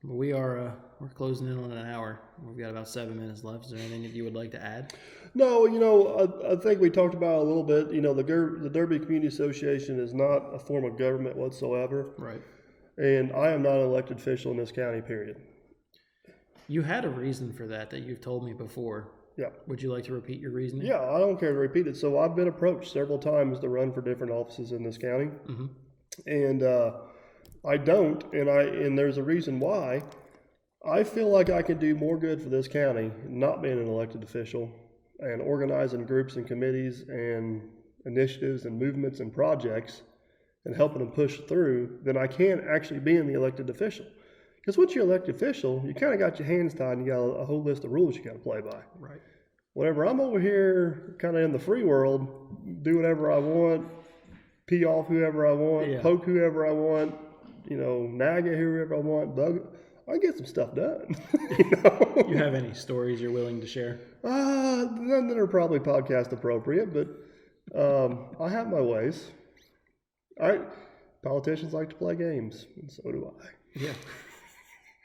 S1: we're closing in on an hour. We've got about 7 minutes left. Is there anything that you would like to add?
S2: No, I think we talked about it a little bit. The Derby Community Association is not a form of government whatsoever.
S1: Right.
S2: And I am not an elected official in this county, period.
S1: You had a reason for that you've told me before.
S2: Yeah.
S1: Would you like to repeat your reasoning?
S2: Yeah, I don't care to repeat it. So I've been approached several times to run for different offices in this county.
S1: Mm-hmm.
S2: And I don't, and there's a reason why. I feel like I can do more good for this county not being an elected official and organizing groups and committees and initiatives and movements and projects and helping them push through than I can actually being the elected official. Because once you're elected official, you kind of got your hands tied and you got a whole list of rules you got to play by.
S1: Right.
S2: Whenever I'm over here kind of in the free world, do whatever I want, pee off whoever I want, poke whoever I want, nag at whoever I want, I get some stuff done.
S1: You have any stories you're willing to share?
S2: None that are probably podcast appropriate, but I have my ways. Politicians like to play games, and so do I.
S1: Yeah.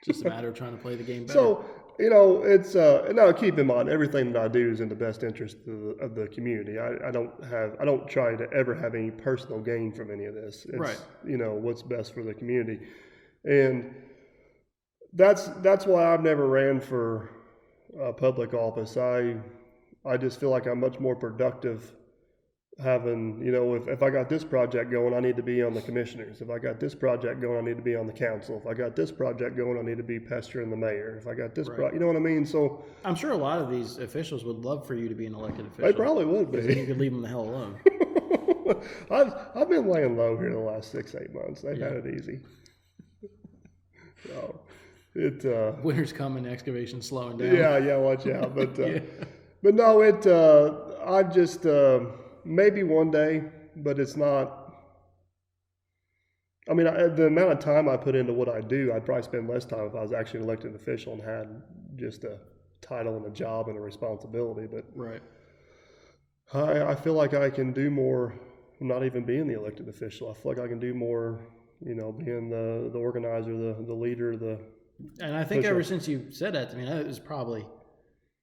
S1: Just a matter of trying to play the game better.
S2: So, it's now keep in mind everything that I do is in the best interest of the community. I don't try to ever have any personal gain from any of this. It's,
S1: Right.
S2: What's best for the community, and that's why I've never ran for public office. I just feel like I'm much more productive having, if I got this project going, I need to be on the commissioners. If I got this project going, I need to be on the council. If I got this project going, I need to be pestering the mayor. If I got this,
S1: Right.
S2: you know what I mean? So
S1: I'm sure a lot of these officials would love for you to be an elected official.
S2: they probably would
S1: Because then you
S2: be.
S1: could leave them the hell alone.
S2: I've been laying low here the last 6-8 months. They've
S1: Yeah.
S2: had it easy. So it
S1: Winter's coming, excavation's slowing down.
S2: yeah, watch out. But
S1: Yeah.
S2: but no, I just maybe one day, but it's not. I mean, the amount of time I put into what I do, I'd probably spend less time if I was actually an elected official and had just a title and a job and a responsibility. But
S1: Right.
S2: I feel like I can do more, not even being the elected official. I feel like I can do more, being the organizer, the leader,
S1: And I think
S2: Pusher.
S1: ever since you said that to me, it was probably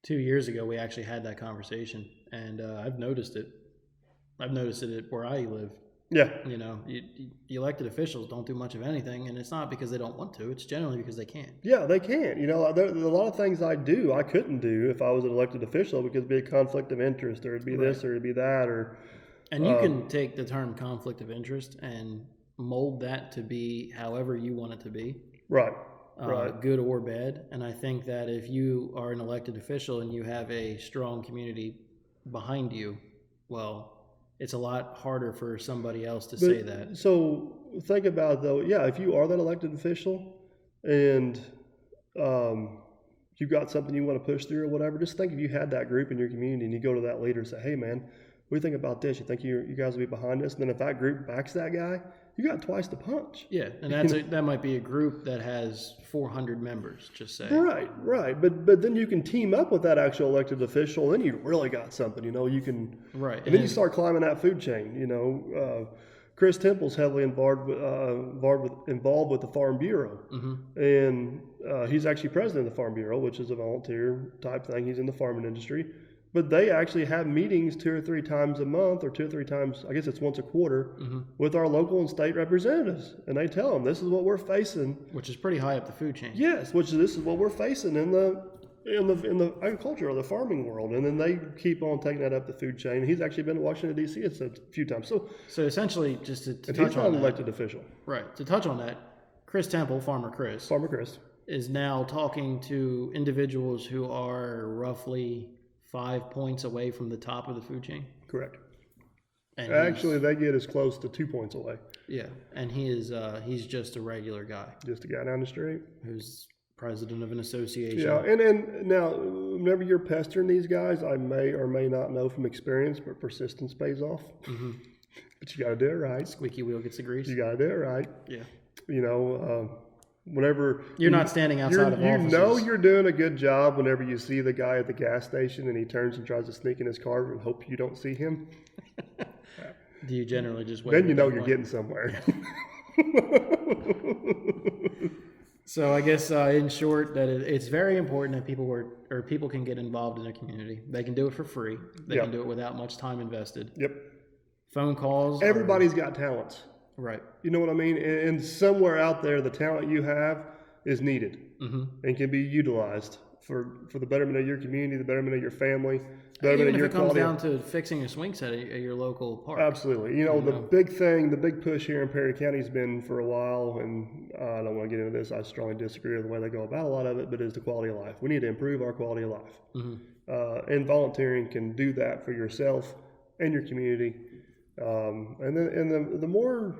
S1: 2 years ago we actually had that conversation, and I've noticed it. I've noticed it where I live.
S2: yeah.
S1: The elected officials don't do much of anything, and it's not because they don't want to. It's generally because they can't.
S2: Yeah, they can't. There's a lot of things I do I couldn't do if I was an elected official because it'd be a conflict of interest, or it'd be this, or it'd be that, or
S1: And you can take the term conflict of interest and mold that to be however you want it to be.
S2: right, right.
S1: Good or bad. And I think that if you are an elected official and you have a strong community behind you, well, it's a lot harder for somebody else to say that.
S2: So think about it, though. Yeah, if you are that elected official and you've got something you want to push through or whatever, just think if you had that group in your community and you go to that leader and say, "Hey, man, what do you think about this? You think you guys will be behind this?" And then if that group backs that guy, you got twice the punch.
S1: Yeah, and that might be a group that has 400 members, just say.
S2: Right. But then you can team up with that actual elected official, then you really got something. You can.
S1: Right.
S2: And then you start climbing that food chain. Chris Temple's heavily involved with the Farm Bureau, and he's actually president of the Farm Bureau, which is a volunteer type thing. He's in the farming industry, but they actually have meetings 2 or 3 times a month, or 2 or 3 times. I guess it's once a quarter, with our local and state representatives, and they tell them this is what we're facing.
S1: Which is pretty high up the food chain.
S2: Yes, this is what we're facing in the agriculture or the farming world, and then they keep on taking that up the food chain. He's actually been to Washington D.C. a few times. So
S1: essentially, just to
S2: he's
S1: touch
S2: not
S1: on
S2: an
S1: that,
S2: elected official.
S1: right? To touch on that, Chris Temple, Farmer Chris, is now talking to individuals who are roughly 5 points away from the top of the food chain.
S2: Correct.
S1: And
S2: Actually, they get as close to 2 points away.
S1: yeah, and he's just a regular guy
S2: Just a guy down the street.
S1: who's president of an association.
S2: Yeah, and now, whenever you're pestering these guys, I may or may not know from experience, but persistence pays off. But you got to do it right.
S1: Squeaky wheel gets the grease.
S2: You got to do it right.
S1: Yeah.
S2: Whenever
S1: You're not standing outside of offices.
S2: You know you're doing a good job whenever you see the guy at the gas station and he turns and tries to sneak in his car and hope you don't see him.
S1: Do you generally just wait?
S2: Then you
S1: at
S2: know
S1: that
S2: you're
S1: point?
S2: getting somewhere.
S1: So I guess in short, that it's very important that people can get involved in their community. They can do it for free. They
S2: Yep.
S1: can do it without much time invested.
S2: Yep.
S1: Phone calls.
S2: Everybody's got talents.
S1: Right.
S2: You know what I mean? And somewhere out there, the talent you have is needed and can be utilized for the betterment of your community, the betterment of your family, betterment
S1: Even
S2: of
S1: if
S2: your
S1: it comes
S2: quality.
S1: down to fixing a swing set at your local park.
S2: Absolutely. The big push here in Perry County has been for a while, and I don't want to get into this. I strongly disagree with the way they go about a lot of it, but it's the quality of life. We need to improve our quality of life. And volunteering can do that for yourself and your community. The more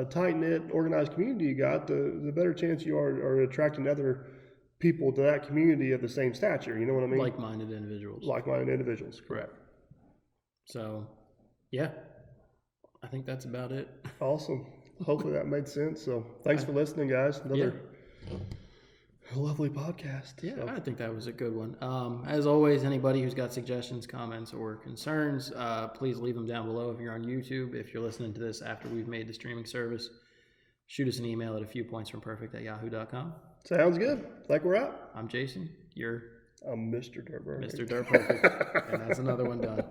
S2: tight knit, organized community you got, the better chance you are attracting other people to that community of the same stature. You know what I mean?
S1: Like-minded individuals.
S2: Like-minded individuals.
S1: Correct. So, yeah, I think that's about it.
S2: Awesome. Hopefully that made sense. So thanks for listening, guys. a lovely podcast.
S1: Yeah,
S2: So,
S1: I think that was a good one. As always, anybody who's got suggestions, comments, or concerns, please leave them down below if you're on YouTube. If you're listening to this after we've made the streaming service, shoot us an email at afewpointsfromperfect@yahoo.com.
S2: sounds good. Like we're out.
S1: I'm Jason. You're
S2: I'm Mr. Dirtberg.
S1: Mr. Dirt Perfect. And that's another one done.